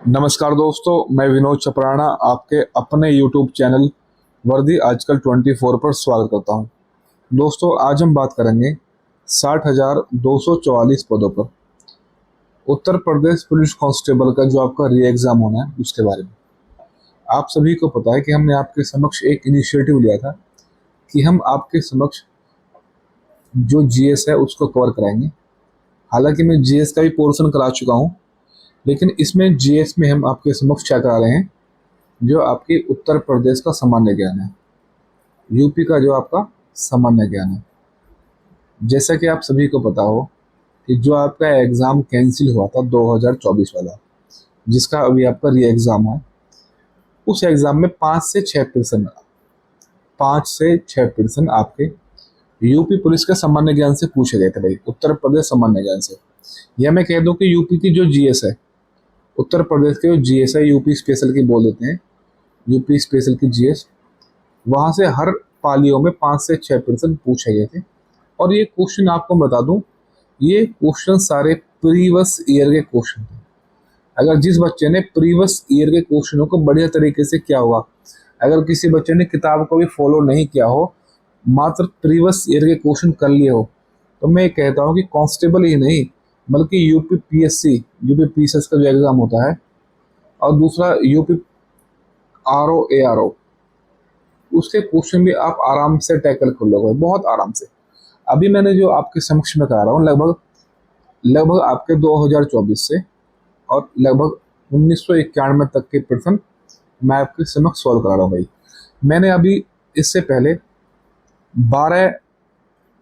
नमस्कार दोस्तों, मैं विनोद चपराना आपके अपने YouTube चैनल वर्दी आजकल 24 पर स्वागत करता हूं। दोस्तों, आज हम बात करेंगे 60,244 पदों पर उत्तर प्रदेश पुलिस कांस्टेबल का जो आपका री एग्ज़ाम होना है उसके बारे में। आप सभी को पता है कि हमने आपके समक्ष एक इनिशिएटिव लिया था कि हम आपके समक्ष जो जीएस है उसको कवर कराएंगे। हालांकि मैं जीएस का भी पोर्शन करा चुका हूँ, लेकिन इसमें जीएस में हम आपके समक्ष क्या करा रहे हैं, जो आपकी उत्तर प्रदेश का सामान्य ज्ञान है, यूपी का जो आपका सामान्य ज्ञान है। जैसा कि आप सभी को पता हो कि जो आपका एग्ज़ाम कैंसिल हुआ था 2024 वाला, जिसका अभी आपका री एग्ज़ाम है, उस एग्ज़ाम में 5 से 6% आपके यूपी पुलिस के सामान्य ज्ञान से पूछे गए थे भाई, उत्तर प्रदेश सामान्य ज्ञान से। यह मैं कह दूं कि यूपी की जो जीएस है, उत्तर प्रदेश के जो जीएस है, यूपी स्पेशल की बोल देते हैं, यूपी स्पेशल की जीएस, वहाँ से हर पालियों में 5 से 6% पूछे गए थे। और ये क्वेश्चन आपको बता दूं, ये क्वेश्चन सारे प्रीवियस ईयर के क्वेश्चन थे। अगर जिस बच्चे ने प्रीवियस ईयर के क्वेश्चनों को बढ़िया तरीके से किया होगा, अगर किसी बच्चे ने किताब को भी फॉलो नहीं किया हो, मात्र प्रीवियस ईयर के क्वेश्चन कर लिए हो, तो मैं कहता हूँ कि कांस्टेबल ही नहीं बल्कि यूपी पीएससी, यूपी पीएसएस का जो एग्ज़ाम होता है, और दूसरा यूपी आरओ एआरओ, उसके क्वेश्चन भी आप आराम से टैकल कर लोगे, बहुत आराम से। अभी मैंने जो आपके समक्ष में करा रहा हूँ, लगभग आपके 2024 से और लगभग 1991 तक के प्रश्न मैं आपके समक्ष सॉल्व करा रहा हूँ भाई। मैंने अभी इससे पहले 12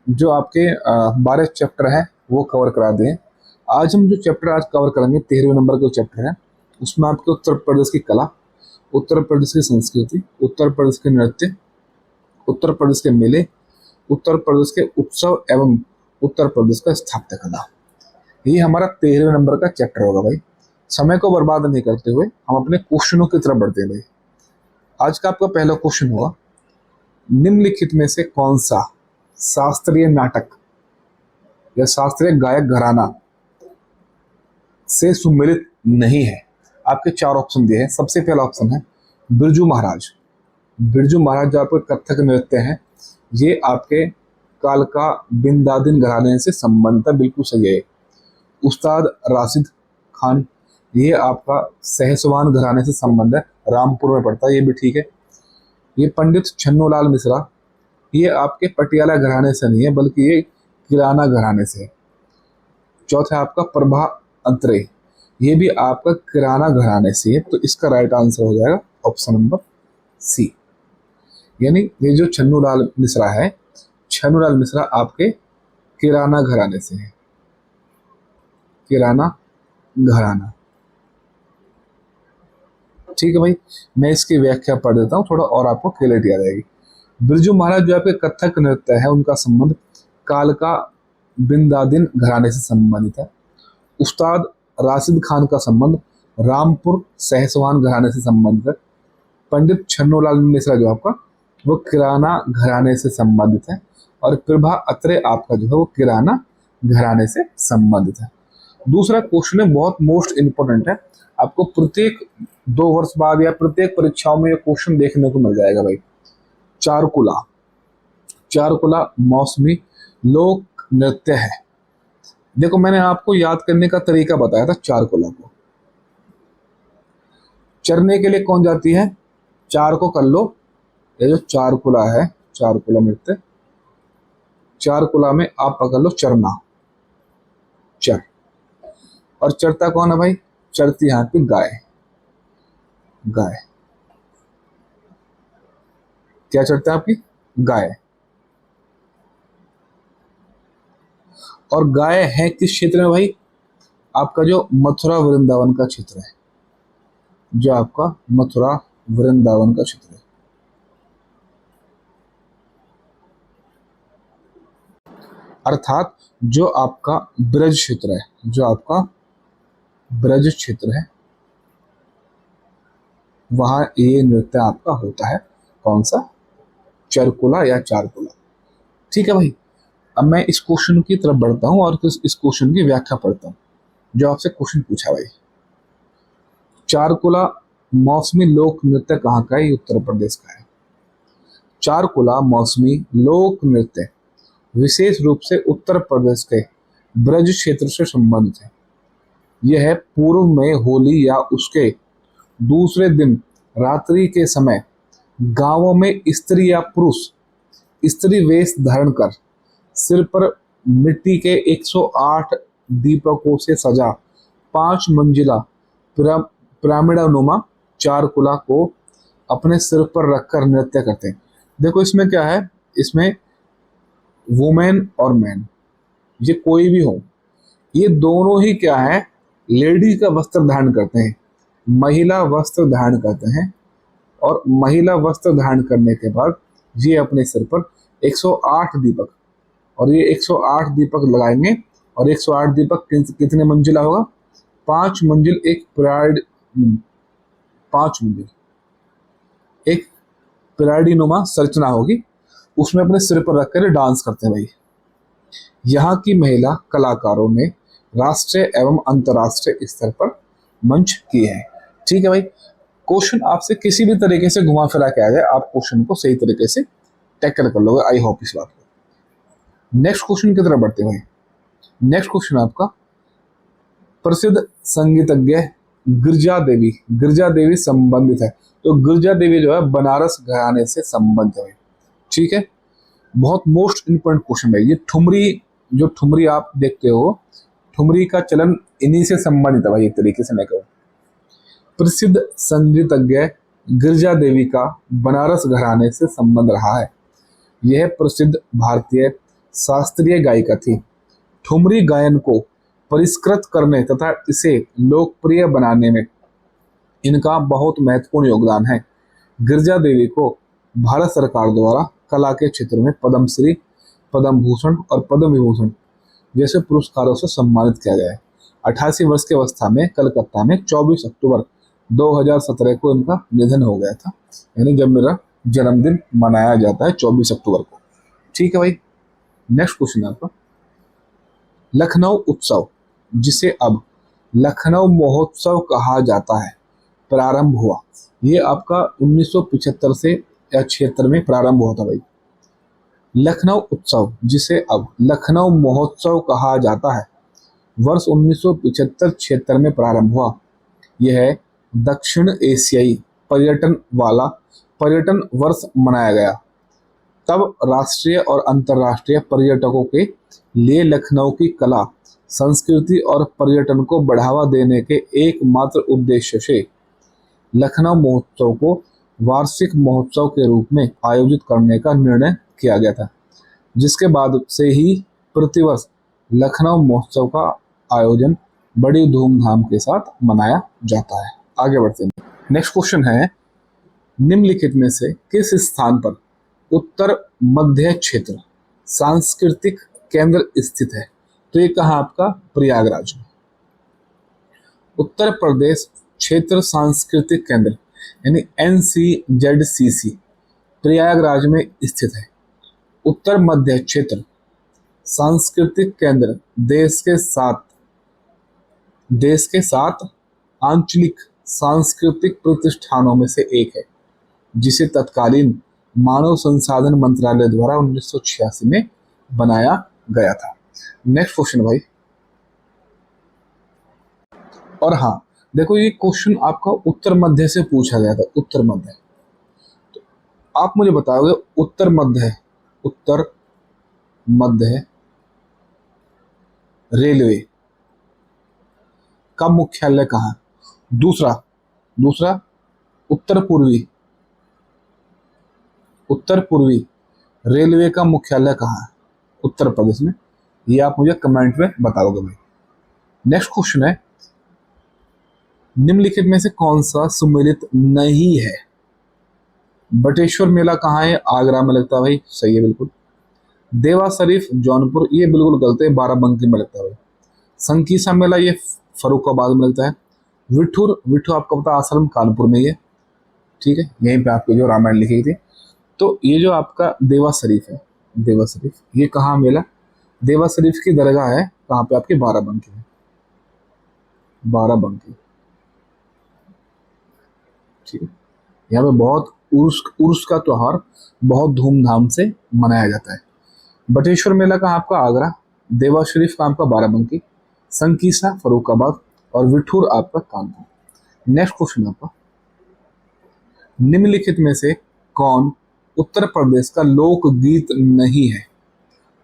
जो आपके 12 चैप्टर हैं वो कवर करा दिए। आज हम जो चैप्टर आज कवर करेंगे 13वें नंबर का चैप्टर है, उसमें आपके उत्तर प्रदेश की कला, उत्तर प्रदेश की संस्कृति, उत्तर प्रदेश के नृत्य, उत्तर प्रदेश के मेले, उत्तर प्रदेश के उत्सव एवं उत्तर प्रदेश का स्थापत्य कला, ये हमारा 13वें नंबर का चैप्टर होगा भाई। समय को बर्बाद नहीं करते हुए हम अपने क्वेश्चनों की तरफ बढ़ते हैं भाई। आज का आपका पहला क्वेश्चन होगा, निम्नलिखित में से कौन सा शास्त्रीय नाटक या शास्त्रीय गायक घराना से सुमेलित नहीं है। आपके 4 ऑप्शन दिए हैं। सबसे पहला ऑप्शन है बिरजू महाराज। बिरजू महाराज जो आपके कथक नृत्य हैं, ये आपके कालका बिंदादिन घराने से संबंधित है, बिल्कुल सही है। उस्ताद राशिद खान, ये आपका सहसवान घराने से संबंध है, रामपुर में पड़ता है, ये भी ठीक है। ये पंडित छन्नूलाल मिश्रा, ये आपके पटियाला घराने से नहीं है बल्कि ये किराना घराने से है। चौथा है आपका प्रभा अंतरे, ये भी आपका किराना घराने से है, तो इसका राइट आंसर हो जाएगा ऑप्शन नंबर सी। यानी ये जो छन्नूलाल मिश्रा है, छन्नूलाल मिश्रा आपके किराना घराने से है, किराना घराना। ठीक है भाई, मैं इसकी व्याख्या पढ़ देता हूँ, थोड़ा और आपको क्लियरिटी आ जाएगी। बिरजू महाराज जो आपके कथक नृत्य है, उनका संबंध कालका बिंदादिन घराने से संबंधित है। उस्ताद राशिद खान का संबंध रामपुर सहसवान घराने से संबंधित है। पंडित छन्नूलाल मिश्रा जो आपका वो किराना घराने से संबंधित है, और प्रभा अत्रे आपका जो है वो किराना घराने से संबंधित है। दूसरा क्वेश्चन है, बहुत मोस्ट इंपोर्टेंट है, आपको प्रत्येक 2 वर्ष बाद या प्रत्येक परीक्षाओं में ये क्वेश्चन देखने को मिल जाएगा भाई। चारुकुला, चारुकुला मौसमी लोक नृत्य है। देखो, मैंने आपको याद करने का तरीका बताया था। चारुकुला को चरने के लिए कौन जाती है, चार को कर लो, ये जो चारुकुला है, चारुकुला नृत्य, चारुकुला में आप पकड़ लो चरना, चर, और चरता कौन है भाई, चरती हाथ की गाय, गाय। क्या चरता है आपकी, गाय। और गाय है किस क्षेत्र में भाई, आपका जो मथुरा वृंदावन का क्षेत्र है, जो आपका मथुरा वृंदावन का क्षेत्र है। अर्थात जो आपका ब्रज क्षेत्र है, जो आपका ब्रज क्षेत्र है, वहां ये नृत्य आपका होता है। कौन सा, चरकुला या चारकुला। ठीक है भाई, अब मैं इस क्वेश्चन की तरफ बढ़ता हूं और इस क्वेश्चन की व्याख्या पढ़ता हूं जो आपसे क्वेश्चन पूछा भाई। चारकुला मौसमी लोक नृत्य कहाँ का है? ये उत्तर प्रदेश का है। चारकुला मौसमी लोक नृत्य विशेष रूप से उत्तर प्रदेश के ब्रज क्षेत्र से संबंधित है। यह पूर्व में होली या उसके दूसरे दिन रात्रि के समय गांवों में स्त्री या पुरुष स्त्री वेश धारण कर सिर पर मिट्टी के 108 दीपकों से सजा 5 मंजिला पिरामिडानुमा चारकुला को अपने सिर पर रखकर नृत्य करते हैं। देखो इसमें क्या है, इसमें वुमेन और मैन, ये कोई भी हो, ये दोनों ही क्या है, लेडीज का वस्त्र धारण करते हैं, महिला वस्त्र धारण करते हैं। और महिला वस्त्र धारण करने के बाद ये अपने सिर पर 108 दीपक, और ये 108 दीपक लगाएंगे। और 108 दीपक कितने मंजिला होगा? 5 मंजिल। एक पिरामिड, 5 मंजिल एक पिरामिडनुमा संरचना होगी, उसमें अपने सिर पर रखकर डांस करते हैं भाई। यहाँ की महिला कलाकारों ने राष्ट्रीय एवं अंतर्राष्ट्रीय स्तर पर मंच किए हैं। ठीक है भाई, क्वेश्चन आपसे किसी भी तरीके से घुमा फिरा के आ जाए, आप क्वेश्चन को सही तरीके से टैकल कर लोगे। आई होप इस बात को। नेक्स्ट क्वेश्चन की तरफ बढ़ते हैं भाई। नेक्स्ट क्वेश्चन आपका, प्रसिद्ध संगीतज्ञ गिरजा देवी संबंधित है। तो गिरजा देवी जो है बनारस घराने से संबंधित है। ठीक है, बहुत मोस्ट इंपोर्टेंट क्वेश्चन है ये। ठुमरी, जो ठुमरी आप देखते हो, ठुमरी का चलन इन्हीं से संबंधित है भाई, एक तरीके से मैं कहूँ। प्रसिद्ध संगीतज्ञ गिरजा देवी का बनारस घराने से संबंध रहा है। यह प्रसिद्ध भारतीय शास्त्रीय गायिका थी। ठुमरी गायन को परिष्कृत करने तथा इसे लोकप्रिय बनाने में इनका बहुत महत्वपूर्ण योगदान है। गिरजा देवी को भारत सरकार द्वारा कला के क्षेत्र में पद्मश्री, पद्म भूषण और पद्म विभूषण जैसे पुरस्कारों से सम्मानित किया गया है। 88 वर्ष की अवस्था में कलकत्ता में 24 अक्टूबर 2017 को इनका निधन हो गया था। यानी जब मेरा जन्मदिन मनाया जाता है 24 अक्टूबर को। ठीक है भाई, नेक्स्ट क्वेश्चन है आपका, लखनऊ उत्सव जिसे अब लखनऊ महोत्सव कहा जाता है प्रारंभ हुआ। ये आपका 1975 से या 76 में प्रारंभ हुआ था भाई। लखनऊ उत्सव जिसे अब लखनऊ महोत्सव कहा जाता है वर्ष 1975-76 में प्रारंभ हुआ। यह दक्षिण एशियाई पर्यटन वर्ष मनाया गया। तब राष्ट्रीय और अंतर्राष्ट्रीय पर्यटकों के लिए लखनऊ की कला, संस्कृति और पर्यटन को बढ़ावा देने के एकमात्र उद्देश्य से लखनऊ महोत्सव को वार्षिक महोत्सव के रूप में आयोजित करने का निर्णय किया गया था, जिसके बाद से ही प्रतिवर्ष लखनऊ महोत्सव का आयोजन बड़ी धूमधाम के साथ मनाया जाता है। आगे बढ़ते हैं। नेक्स्ट क्वेश्चन है, निम्नलिखित में से किस स्थान पर उत्तर मध्य क्षेत्र सांस्कृतिक केंद्र स्थित है? तो ये कहाँ आपका? प्रयागराज में। उत्तर प्रदेश क्षेत्र सांस्कृतिक केंद्र यानी NCZCC प्रयागराज में स्थित है। उत्तर मध्य क्षेत्र सांस्कृतिक केंद्र देश के सात आंचलिक सांस्कृतिक प्रतिष्ठानों में से एक है, जिसे तत्कालीन मानव संसाधन मंत्रालय द्वारा 1986 में बनाया गया था। नेक्स्ट क्वेश्चन भाई, और हाँ देखो ये क्वेश्चन आपका उत्तर मध्य से पूछा गया था। उत्तर मध्य, तो आप मुझे बताओगे उत्तर मध्य रेलवे का मुख्यालय कहाँ है? दूसरा उत्तर पूर्वी रेलवे का मुख्यालय कहाँ है उत्तर प्रदेश में? ये आप मुझे कमेंट में बताओगे भाई। नेक्स्ट क्वेश्चन है, निम्नलिखित में से कौन सा सुमेलित नहीं है? बटेश्वर मेला कहाँ है? आगरा में लगता है भाई, सही है बिल्कुल। देवा शरीफ जौनपुर, ये बिल्कुल गलत है, बाराबंकी में लगता है भाई। संकीसा मेला ये फरुखाबाद में लगता है। विठू आपको पता आश्रम कानपुर में ही है। ठीक है, यहीं पे आपकी जो रामायण लिखी थी। तो ये जो आपका देवा शरीफ है, देवा शरीफ ये कहाँ मेला? देवा शरीफ की दरगाह है कहाँ पे? आपकी बाराबंकी में, बाराबंकी। ठीक है। यहाँ पे बहुत उर्स उर्स का त्योहार बहुत धूमधाम से मनाया जाता है। बटेश्वर मेला का आपका आगरा, देवा शरीफ का आपका बाराबंकी, संकीसा फरुखाबाद और विठूर आपका कानपुर। नेक्स्ट क्वेश्चन आपका, निम्नलिखित में से कौन उत्तर प्रदेश का लोकगीत नहीं है?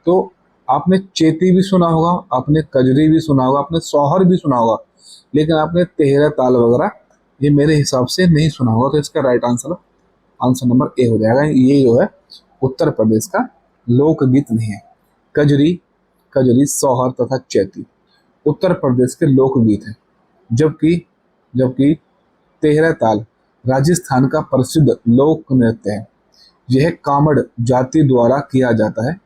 तो आपने चेती भी सुना होगा, आपने कजरी भी सुना होगा, आपने सोहर भी सुना होगा, लेकिन आपने तेहरा ताल वगैरह ये मेरे हिसाब से नहीं सुना होगा। तो इसका right answer answer number A हो जाएगा। ये जो है उत्तर प्रदेश का लोकगीत नहीं है। कजरी, कजरी, सोहर तथा चैती उत्तर प्रदेश के लोकगीत हैं। जबकि जबकि तेहरा ताल राजस्थान का प्रसिद्ध लोक नृत्य है। यह कामड़ जाति द्वारा किया जाता है,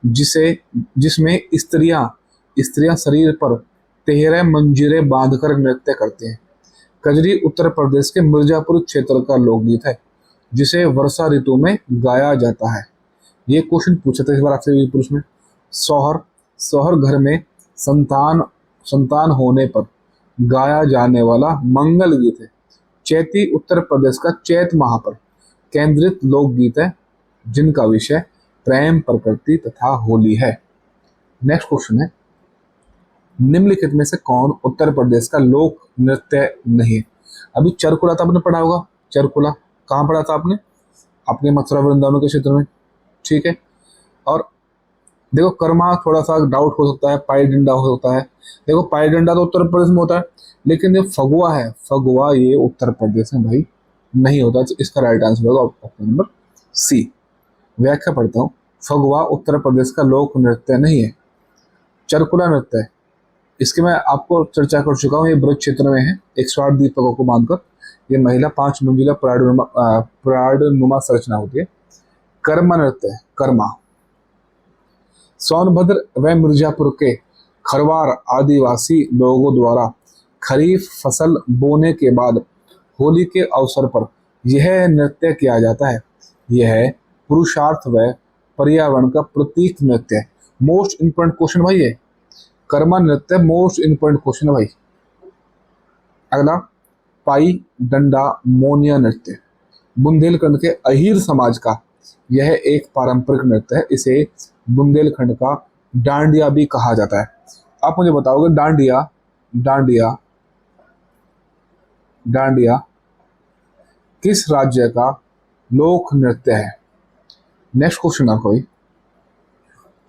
जिसे जिसमें स्त्रियां स्त्रियां शरीर पर तेहरे मंजीरे बांधकर नृत्य करते हैं। कजरी उत्तर प्रदेश के मिर्जापुर क्षेत्र का लोकगीत है, जिसे वर्षा ऋतु में गाया जाता है। ये क्वेश्चन पूछा था इस बार आपसे पुरुष में। सोहर, सोहर घर में संतान संतान होने पर गाया जाने वाला मंगल गीत है। चैती उत्तर प्रदेश का चैत माह पर केंद्रित लोकगीत है, जिनका विषय प्रेम, प्रकृति तथा होली है। नेक्स्ट क्वेश्चन है, निम्नलिखित में से कौन उत्तर प्रदेश का लोक नृत्य नहीं है? अभी चरकुला तो आपने पढ़ा होगा। चरकुला कहाँ पढ़ा था आपने? अपने मथुरा वृंदावन के क्षेत्र में, ठीक है। और देखो कर्मा थोड़ा सा डाउट हो सकता है, पाई डंडा हो सकता है। देखो पाई डंडा तो उत्तर प्रदेश में होता है, लेकिन ये फगुआ है, फगुआ ये उत्तर प्रदेश में भाई नहीं होता। तो इसका राइट आंसर होगा ऑप्शन नंबर सी। व्याख्या पढ़ता हूँ। फगुआ उत्तर प्रदेश का लोक नृत्य नहीं है, चरकुला नृत्य है। इसकी मैं आपको चर्चा कर चुका हूँ। ये ब्रज क्षेत्र में है, 108 दीपकों को बांधकर ये महिला 5 मंजिला प्राणनुमा संरचना होती है। कर्मा नृत्य है, कर्मा। सोनभद्र व मिर्जापुर के खरवार आदिवासी लोगों द्वारा खरीफ फसल बोने के बाद होली के अवसर पर यह नृत्य किया जाता है। यह पुरुषार्थ व पर्यावरण का प्रतीक नृत्य है। मोस्ट इंपोर्टेंट क्वेश्चन भाई है, कर्मा नृत्य मोस्ट इंपोर्टेंट क्वेश्चन है भाई। अगला, पाई डंडा मोनिया नृत्य बुंदेलखंड के अहीर समाज का यह एक पारंपरिक नृत्य है। इसे बुंदेलखंड का डांडिया भी कहा जाता है। आप मुझे बताओगे डांडिया डांडिया डांडिया किस राज्य का लोक नृत्य है? नेक्स्ट क्वेश्चन आपको भाई,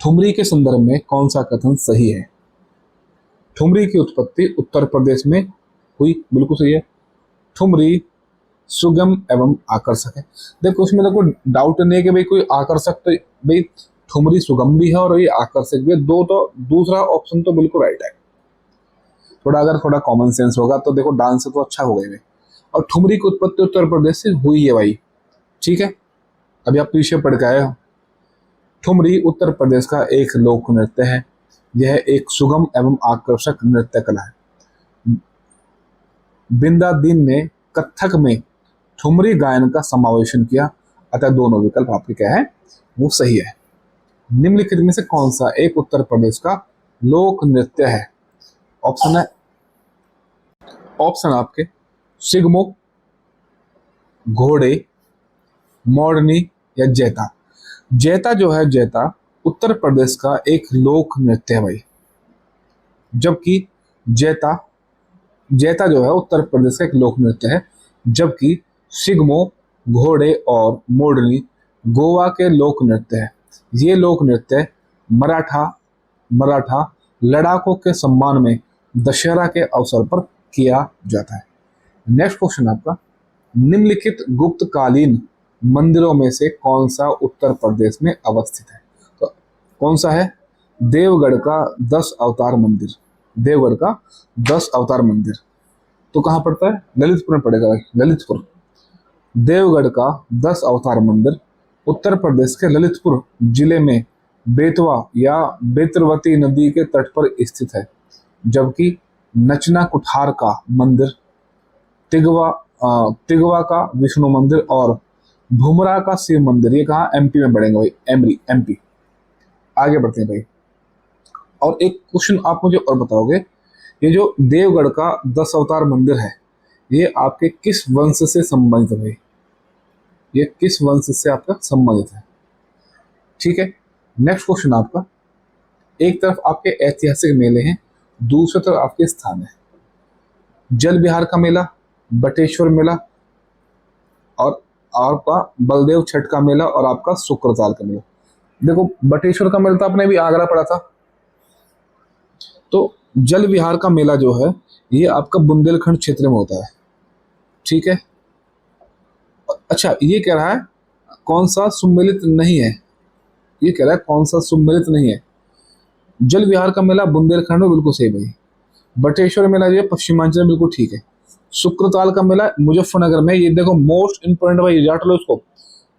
ठुमरी के संदर्भ में कौन सा कथन सही है? ठुमरी की उत्पत्ति उत्तर प्रदेश में हुई, बिल्कुल सही है। ठुमरी सुगम एवं आकर्षक है। देखो उसमें तो कोई डाउट नहीं है कि भाई कोई आकर्षक, तो भाई ठुमरी सुगम भी है और ये आकर्षक भी है। दो तो दूसरा ऑप्शन तो बिल्कुल राइट है। थोड़ा अगर थोड़ा कॉमन सेंस होगा तो देखो डांस से तो अच्छा हो गई। और ठुमरी की उत्पत्ति उत्तर प्रदेश से हुई है भाई, ठीक है। अभी आप पीछे पढ़ के आए हो। ठुमरी उत्तर प्रदेश का एक लोक नृत्य है। यह एक सुगम एवं आकर्षक नृत्य कला है। बिंदा दीन ने कथक में ठुमरी गायन का समावेशन किया, अतः दोनों विकल्प आपके क्या है वो सही है। निम्नलिखित में से कौन सा एक उत्तर प्रदेश का लोक नृत्य है? ऑप्शन है, ऑप्शन आपके सिगमो, घोड़े, मोरनी या जैता। जैता जो है, जैता उत्तर प्रदेश का एक लोक नृत्य है भाई। जबकि जैता जैता जो है उत्तर प्रदेश का एक लोक नृत्य है, जबकि सिगमो, घोड़े और मोरनी गोवा के लोक नृत्य है। ये लोक नृत्य मराठा मराठा लड़ाकों के सम्मान में दशहरा के अवसर पर किया जाता है। नेक्स्ट क्वेश्चन आपका, निम्नलिखित गुप्तकालीन मंदिरों में से कौन सा उत्तर प्रदेश में अवस्थित है? तो कौन सा है? देवगढ़ का 10 अवतार मंदिर। देवगढ़ का 10 अवतार मंदिर तो कहाँ पड़ता है? ललितपुर में पड़ेगा भाई, ललितपुर। देवगढ़ का 10 अवतार मंदिर उत्तर प्रदेश के ललितपुर जिले में बेतवा या बेतरवती नदी के तट पर स्थित है। जबकि नचना कुठार का मंदिर, तिगवा का विष्णु मंदिर और भुमरा का शिव मंदिर ये कहाँ? एमपी में पड़ेंगे भाई, एमपी। आगे बढ़ते हैं भाई। और एक क्वेश्चन आप मुझे और बताओगे, ये जो देवगढ़ का 10 अवतार मंदिर है, ये आपके किस वंश से संबंधित है भाई, ये किस वंश से आपका संबंधित है। ठीक है, नेक्स्ट क्वेश्चन आपका, एक तरफ आपके ऐतिहासिक मेले हैं, दूसरी तरफ आपके स्थान है। जल विहार का मेला, बटेश्वर मेला, और आपका बलदेव छठ का मेला, और आपका शुक्रताल का मेला। देखो बटेश्वर का मेला तो आपने भी आगरा पढ़ा था। तो जल विहार का मेला जो है ये आपका बुंदेलखंड क्षेत्र में होता है। ठीक है, अच्छा ये कह रहा है कौन सा सुमेलित नहीं है, ये कह रहा है कौन सा सुमेलित नहीं है। जल विहार का मेला बुंदेलखंड में, बिल्कुल सही भाई। बटेश्वर मेला जो है पश्चिमांचल में, बिल्कुल ठीक है। शुक्रताल का मेला मुजफ्फरनगर में, ये देखो मोस्ट इंपोर्टेंट भाई, रट लो इसको,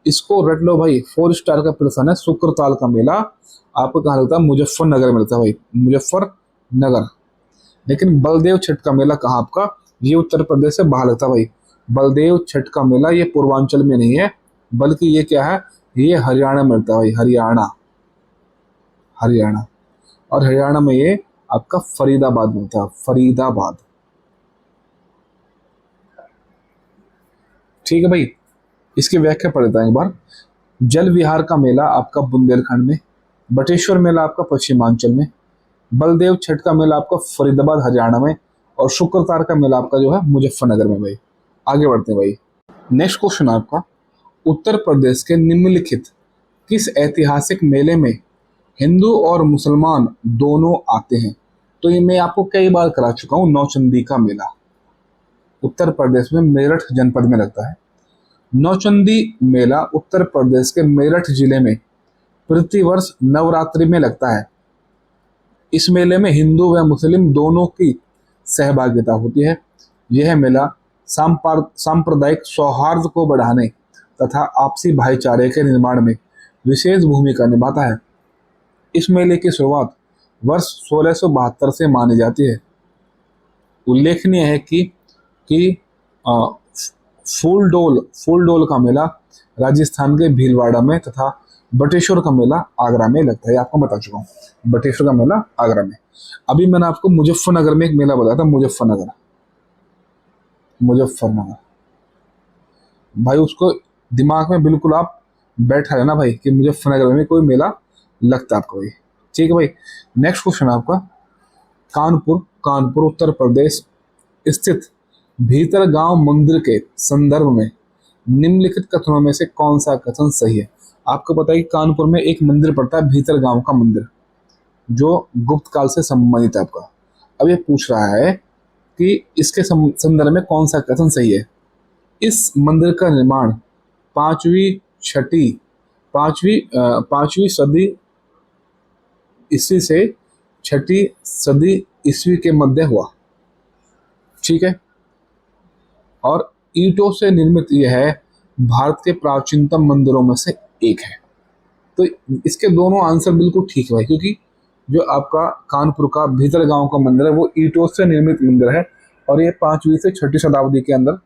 इसको रट लो भाई, 4 स्टार का प्रश्न है। शुक्रताल का मेला आपको कहाँ लगता है, मुजफ्फरनगर में लगता है भाई, मुजफ्फरनगर। लेकिन बलदेव छठ का मेला कहाँ आपका, ये उत्तर प्रदेश से बाहर लगता है भाई। बलदेव छठ का मेला ये पूर्वांचल में नहीं है, बल्कि ये क्या है, ये हरियाणा में लगता है भाई, हरियाणा, हरियाणा। और हरियाणा में ये आपका फरीदाबाद में था, फरीदाबाद। ठीक है भाई, इसकी व्याख्या पढ़ देता है एक बार। जल विहार का मेला आपका बुंदेलखंड में, बटेश्वर मेला आपका पश्चिमांचल में, बलदेव छठ का मेला आपका फरीदाबाद हरियाणा में, और शुक्रतार का मेला आपका जो है मुजफ्फरनगर में भाई। आगे बढ़ते हैं भाई। नेक्स्ट क्वेश्चन आपका, उत्तर प्रदेश के निम्नलिखित किस ऐतिहासिक मेले में हिंदू और मुसलमान दोनों आते हैं। तो ये मैं आपको कई बार करा चुका हूँ, नौचंदी का मेला उत्तर प्रदेश में मेरठ जनपद में लगता है। नौचंदी मेला उत्तर प्रदेश के मेरठ जिले में प्रतिवर्ष नवरात्रि में लगता है। इस मेले में हिंदू व मुस्लिम दोनों की सहभागिता होती है। यह मेला सांप्रदायिक सौहार्द को बढ़ाने तथा आपसी भाईचारे के निर्माण में विशेष भूमिका निभाता है। इस मेले की शुरुआत वर्ष 1672 से मानी जाती है। उल्लेखनीय है कि फूलडोल का मेला राजस्थान के भीलवाड़ा में तथा बटेश्वर का मेला आगरा में लगता है। आपको बता चुका हूँ, बटेश्वर का मेला आगरा में। अभी मैंने आपको मुजफ्फरनगर में एक मेला बताया था, मुजफ्फरनगर भाई, उसको दिमाग में बिल्कुल आप बैठा रहना भाई कि मुजफ्फरनगर में कोई मेला लगता है आपको भाई। ठीक है भाई, नेक्स्ट क्वेश्चन आपका, कानपुर उत्तर प्रदेश स्थित भीतरगांव मंदिर के संदर्भ में निम्नलिखित कथनों में से कौन सा कथन सही है। आपको पता है कि कानपुर में एक मंदिर पड़ता है भीतरगांव का मंदिर, जो गुप्त काल से संबंधित है आपका। अब ये पूछ रहा है कि इसके संदर्भ में कौन सा कथन सही है। इस मंदिर का निर्माण पांचवी सदी ईस्वी से 6ठी सदी ईस्वी के मध्य हुआ। ठीक है, और ईंटों से निर्मित यह है भारत के प्राचीनतम मंदिरों में से एक है। तो इसके दोनों आंसर बिल्कुल ठीक है भाई, क्योंकि जो आपका कानपुर का भीतरगांव का मंदिर है वो ईंटों से निर्मित मंदिर है, और ये 5वीं से 6ठी शताब्दी के अंदर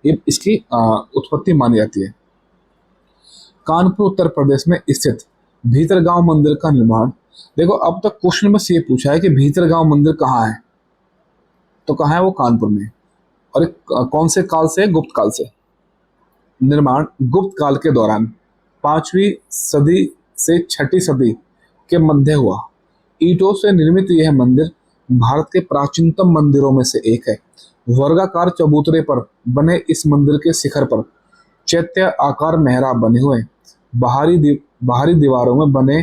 ये इसकी उत्पत्ति मानी जाती है। कानपुर उत्तर प्रदेश में स्थित भीतरगांव मंदिर का निर्माण, देखो अब तक क्वेश्चन में से ये पूछा है कि भीतरगांव मंदिर कहाँ है, तो कहाँ है वो, कानपुर में। और कौन से काल से, गुप्त काल से। निर्माण गुप्त काल के दौरान 5वीं सदी से 6ठी सदी के मध्य हुआ। ईंटों से निर्मित यह मंदिर भारत के प्राचीनतम मंदिरों में से एक है। वर्गाकार चबूतरे पर बने इस मंदिर के शिखर पर चैत्य आकार मेहराब बने हुए, बाहरी दीवारों में बने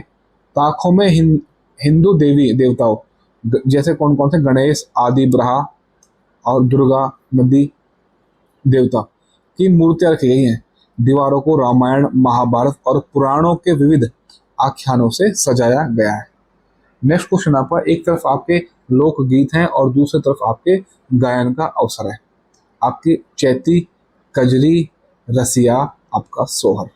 ताकों में हिंदू देवी देवताओं जैसे कौन कौन से, गणेश आदि, ब्रहा और दुर्गा नदी देवता की मूर्तियां रखी गई हैं। दीवारों को रामायण, महाभारत और पुराणों के विविध आख्यानों से सजाया गया है। नेक्स्ट क्वेश्चन आपका, एक तरफ आपके लोकगीत हैं और दूसरी तरफ आपके गायन का अवसर है। आपकी चैती, कजरी, रसिया, आपका सोहर।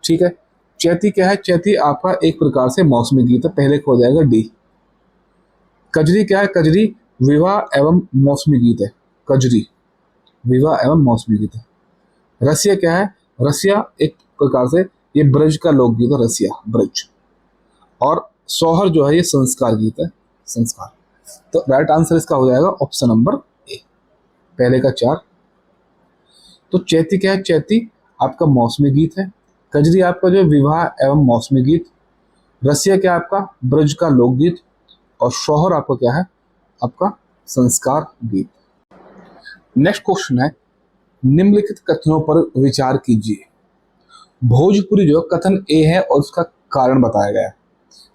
ठीक है, चैती क्या है, चैती आपका एक प्रकार से मौसमी गीत है, पहले हो जाएगा डी। कजरी क्या है, कजरी विवाह एवं मौसमी गीत है, कजरी विवाह एवं मौसमी गीत है। रसिया क्या है, रसिया एक प्रकार से ये ब्रज का लोकगीत है, रसिया ब्रज। और सोहर जो है ये संस्कार गीत है, संस्कार। तो राइट आंसर इसका हो जाएगा ऑप्शन नंबर ए। पहले का 4। तो चैती क्या है? चैती आपका मौसमी गीत है। कजरी आपका जो विवाह एवं मौसमी गीत। रसिया क्या आपका ब्रज का लोकगीत। और शौहर आपका क्या है? आपका संस्कार गीत। नेक्स्ट क्वेश्चन है, निम्नलिखित कथनों पर विचार कीजिए। भोजपुरी जो कथन ए है और उसका कारण बताया गया है।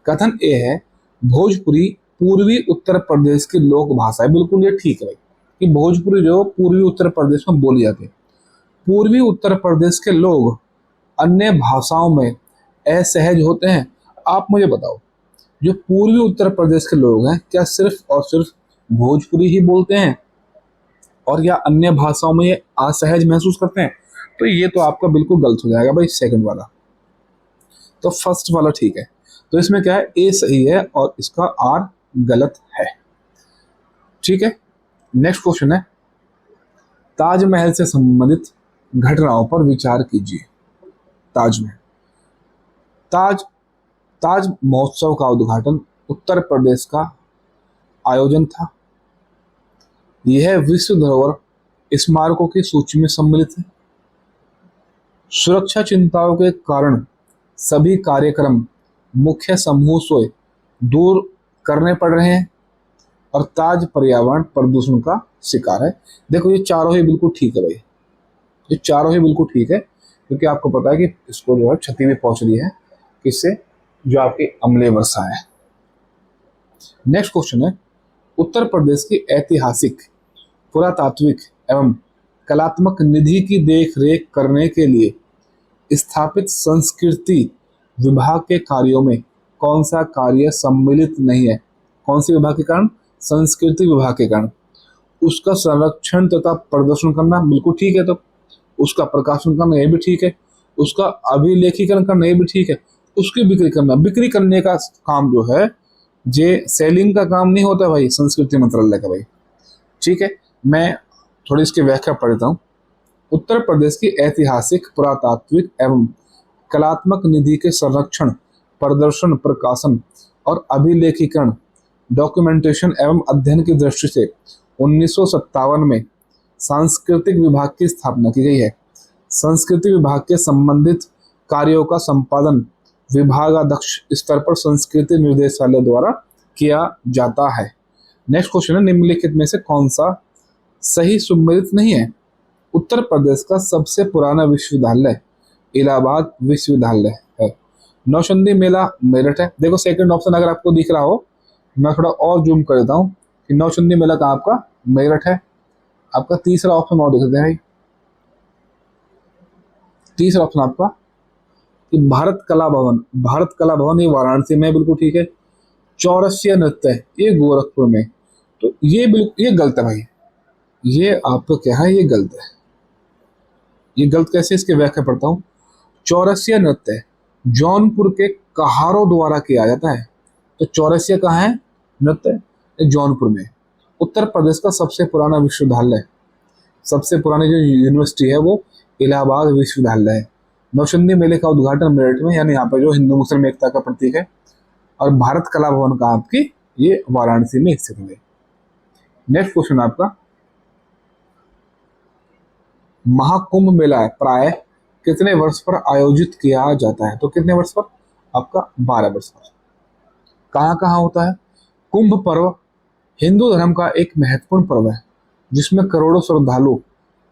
कथन ए है, भोजपुरी पूर्वी उत्तर प्रदेश की लोक भाषा है। बिल्कुल ये ठीक है भाई कि भोजपुरी जो पूर्वी उत्तर प्रदेश में बोली जाती है। पूर्वी उत्तर प्रदेश के लोग अन्य भाषाओं में असहज होते हैं। आप मुझे बताओ, जो पूर्वी उत्तर प्रदेश के लोग हैं क्या सिर्फ और सिर्फ भोजपुरी ही बोलते हैं और या अन्य भाषाओं में ये असहज महसूस करते हैं? तो ये तो आपका बिल्कुल गलत हो जाएगा भाई, सेकंड वाला। तो फर्स्ट वाला ठीक है। तो इसमें क्या है, ए सही है और इसका आर गलत है। ठीक है। नेक्स्ट क्वेश्चन है, ताजमहल से संबंधित घटनाओं पर विचार कीजिए। ताजमहल, ताज ताज महोत्सव का उद्घाटन उत्तर प्रदेश का आयोजन था। यह विश्व धरोहर स्मारकों की सूची में सम्मिलित है। सुरक्षा चिंताओं के कारण सभी कार्यक्रम मुख्य समूह से दूर करने पड़ रहे हैं और ताज पर्यावरण प्रदूषण का शिकार है। देखो ये चारों ही बिल्कुल ठीक है भाई, ये चारों ही बिल्कुल ठीक है, क्योंकि आपको पता है कि इसको जो है क्षति भी पहुंच रही है किससे, जो आपकी अम्लीय वर्षा है। नेक्स्ट क्वेश्चन है, उत्तर प्रदेश की ऐतिहासिक, पुरातात्विक एवं कलात्मक निधि की देख रेख करने के लिए स्थापित संस्कृति विभाग के कार्यों में कौन सा कार्य सम्मिलित नहीं है? कौन से विभाग के कारण? संस्कृति विभाग के कारण। उसका संरक्षण तथा प्रदर्शन करना बिल्कुल ठीक है, तो उसका प्रकाशन करना ये भी ठीक है, उसका अभिलेखीकरण करना ये भी ठीक है, उसकी बिक्री करना, बिक्री करने का काम जो है जे सेलिंग का काम नहीं होता भाई संस्कृति मंत्रालय का भाई। ठीक है, मैं थोड़ी इसकी व्याख्या पढ़ता हूँ। उत्तर प्रदेश की ऐतिहासिक, पुरातात्विक एवं कलात्मक निधि के संरक्षण, प्रदर्शन, प्रकाशन और अभिलेखीकरण, डॉक्यूमेंटेशन एवं अध्ययन की दृष्टि से 1957 में सांस्कृतिक विभाग की स्थापना की गई है। संस्कृति विभाग के संबंधित कार्यों का संपादन विभागाध्यक्ष स्तर पर संस्कृति निर्देशालय द्वारा किया जाता है। नेक्स्ट क्वेश्चन है, निम्नलिखित में से कौन सा सही सम्मिलित नहीं है? उत्तर प्रदेश का सबसे पुराना विश्वविद्यालय इलाहाबाद विश्वविद्यालय है। नौचंदी मेला मेरठ है। देखो सेकंड ऑप्शन अगर आपको दिख रहा हो, मैं थोड़ा और जूम कर देता हूँ कि नौचंदी मेला कहाँ आपका मेरठ है। आपका तीसरा ऑप्शन और देख सकते हैं, तीसरा ऑप्शन आपका कि भारत कला भवन, भारत कला भवन ये वाराणसी में बिल्कुल ठीक है। चौरसिया नृत्य ये गोरखपुर में, तो ये बिल्कुल ये गलत है भाई, ये आपको क्या है, ये गलत है। ये गलत कैसे, इसके व्याख्या पढ़ता हूँ। चौरसिया नृत्य जौनपुर के कहारों द्वारा किया जाता है। तो चौरसिया कहाँ है नृत्य? जौनपुर में। उत्तर प्रदेश का सबसे पुराना विश्वविद्यालय, सबसे पुरानी जो यूनिवर्सिटी है वो इलाहाबाद विश्वविद्यालय है। नौचंदी मेले का उद्घाटन मेरठ में, यानी यहाँ पर जो हिंदू मुस्लिम एकता का प्रतीक है। और भारत कला भवन का आपकी ये वाराणसी में स्थित है। नेक्स्ट क्वेश्चन आपका, महाकुंभ मेला प्राय कितने वर्ष पर आयोजित किया जाता है? तो कितने वर्ष पर? आपका 12 वर्ष पर। कहाँ कहाँ होता है? कुंभ पर्व हिंदू धर्म का एक महत्वपूर्ण पर्व है जिसमें करोड़ों श्रद्धालु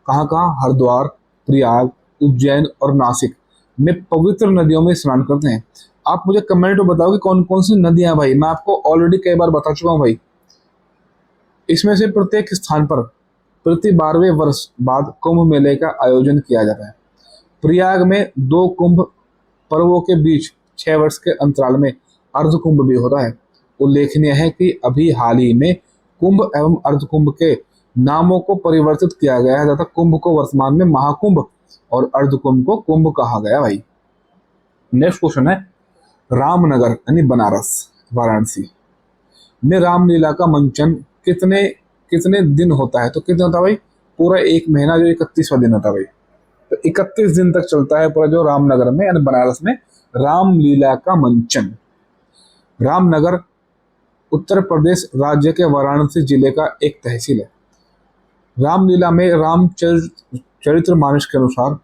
कहाँ कहाँ, हरिद्वार, प्रयाग, उज्जैन और नासिक में पवित्र नदियों में स्नान करते हैं। आप मुझे कमेंट में बताओ कि कौन कौन सी नदियां भाई, मैं आपको ऑलरेडी कई बार बता चुका हूं भाई। इसमें से प्रत्येक स्थान पर प्रति 12वें वर्ष बाद कुंभ मेले का आयोजन किया जाता है। प्रयाग में 2 कुंभ पर्वों के बीच 6 वर्ष के अंतराल में अर्ध कुंभ भी होता है। उल्लेखनीय है कि अभी हाल ही में कुंभ एवं अर्ध कुंभ के नामों को परिवर्तित किया गया है तथा कुंभ को वर्तमान में महाकुंभ और अर्ध कुंभ को कुंभ कहा गया भाई। नेक्स्ट क्वेश्चन है, रामनगर यानी बनारस, वाराणसी में रामलीला का मंचन कितने कितने दिन होता है? तो कितना होता है भाई? पूरा 1 महीना, जो 31वां दिन होता है भाई। तो 31 दिन तक चलता है पूरा जो रामनगर में यानी बनारस में रामलीला का मंचन। रामनगर उत्तर प्रदेश राज्य के वाराणसी जिले का एक तहसील है। रामलीला में चरित्र मानस के अनुसार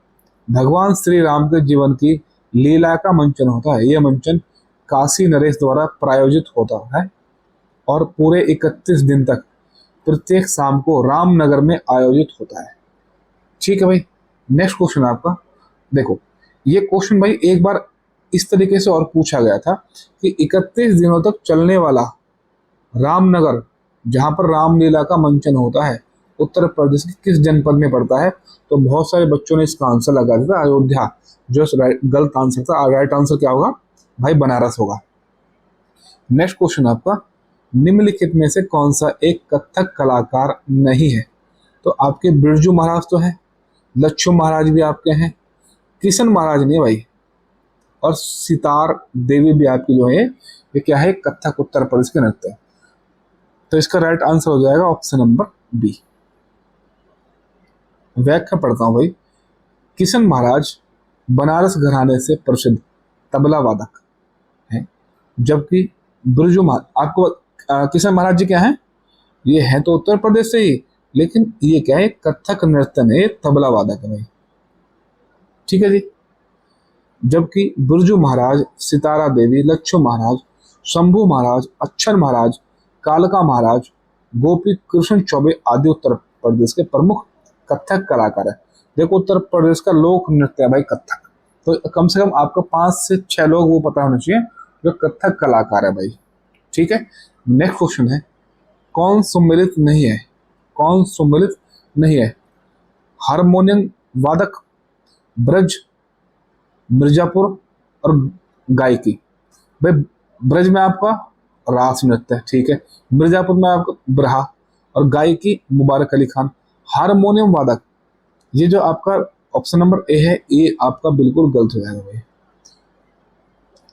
भगवान श्री राम के जीवन की लीला का मंचन होता है। यह मंचन काशी नरेश द्वारा प्रायोजित होता है और पूरे 31 दिन तक प्रत्येक शाम को रामनगर में आयोजित होता है। ठीक है भाई, नेक्स्ट क्वेश्चन आपका देखो, ये क्वेश्चन भाई एक बार इस तरीके से और पूछा गया था कि 31 दिनों तक चलने वाला रामनगर, जहां पर रामलीला का मंचन होता है, उत्तर प्रदेश के किस जनपद में पड़ता है? तो बहुत सारे बच्चों ने इसका आंसर लगा दिया था अयोध्या, जो गलत आंसर था। राइट आंसर क्या होगा भाई? बनारस होगा। नेक्स्ट क्वेश्चन आपका, निम्नलिखित में से कौन सा एक कथक कलाकार नहीं है? तो आपके बिरजू महाराज तो है, लच्छू महाराज भी आपके हैं, किशन महाराज नहीं भाई, और सितार देवी भी आपकी जो है ये क्या है? कथक उत्तर प्रदेश के नृत्य है। तो इसका राइट आंसर हो जाएगा ऑप्शन नंबर बी। व्याख्या पढ़ता हूं भाई। किशन महाराज बनारस घराने से प्रसिद्ध तबला वादक हैं, जबकि बिरजू महाराज आपको किशन महाराज जी क्या हैं? ये हैं तो उत्तर प्रदेश से ही, लेकिन ये क्या है? कथक नृत्य में तबला वादक है भाई। ठीक है जी। जबकि बिरजू महाराज, सितारा देवी, लच्छू महाराज, शंभू महाराज, अक्षर महाराज, कालका महाराज, गोपी कृष्ण चौबे आदि उत्तर प्रदेश के प्रमुख कथक कलाकार है। देखो, उत्तर प्रदेश का लोक नृत्य है भाई कथक, तो कम से कम आपको 5 से 6 लोग वो पता होना चाहिए जो कथक कलाकार है भाई। ठीक है। नेक्स्ट क्वेश्चन है, कौन सम्मिलित नहीं है? कौन सम्मिलित नहीं है? हारमोनियम वादक, ब्रज, मिर्जापुर और गायकी। भाई ब्रज में आपका रास नृत्य है, ठीक है। मिर्जापुर में आपका ब्रहा और गायकी मुबारक अली खान। हारमोनियम वादक, ये जो आपका ऑप्शन नंबर ए है, ये आपका बिल्कुल गलत हो जाएगा भाई।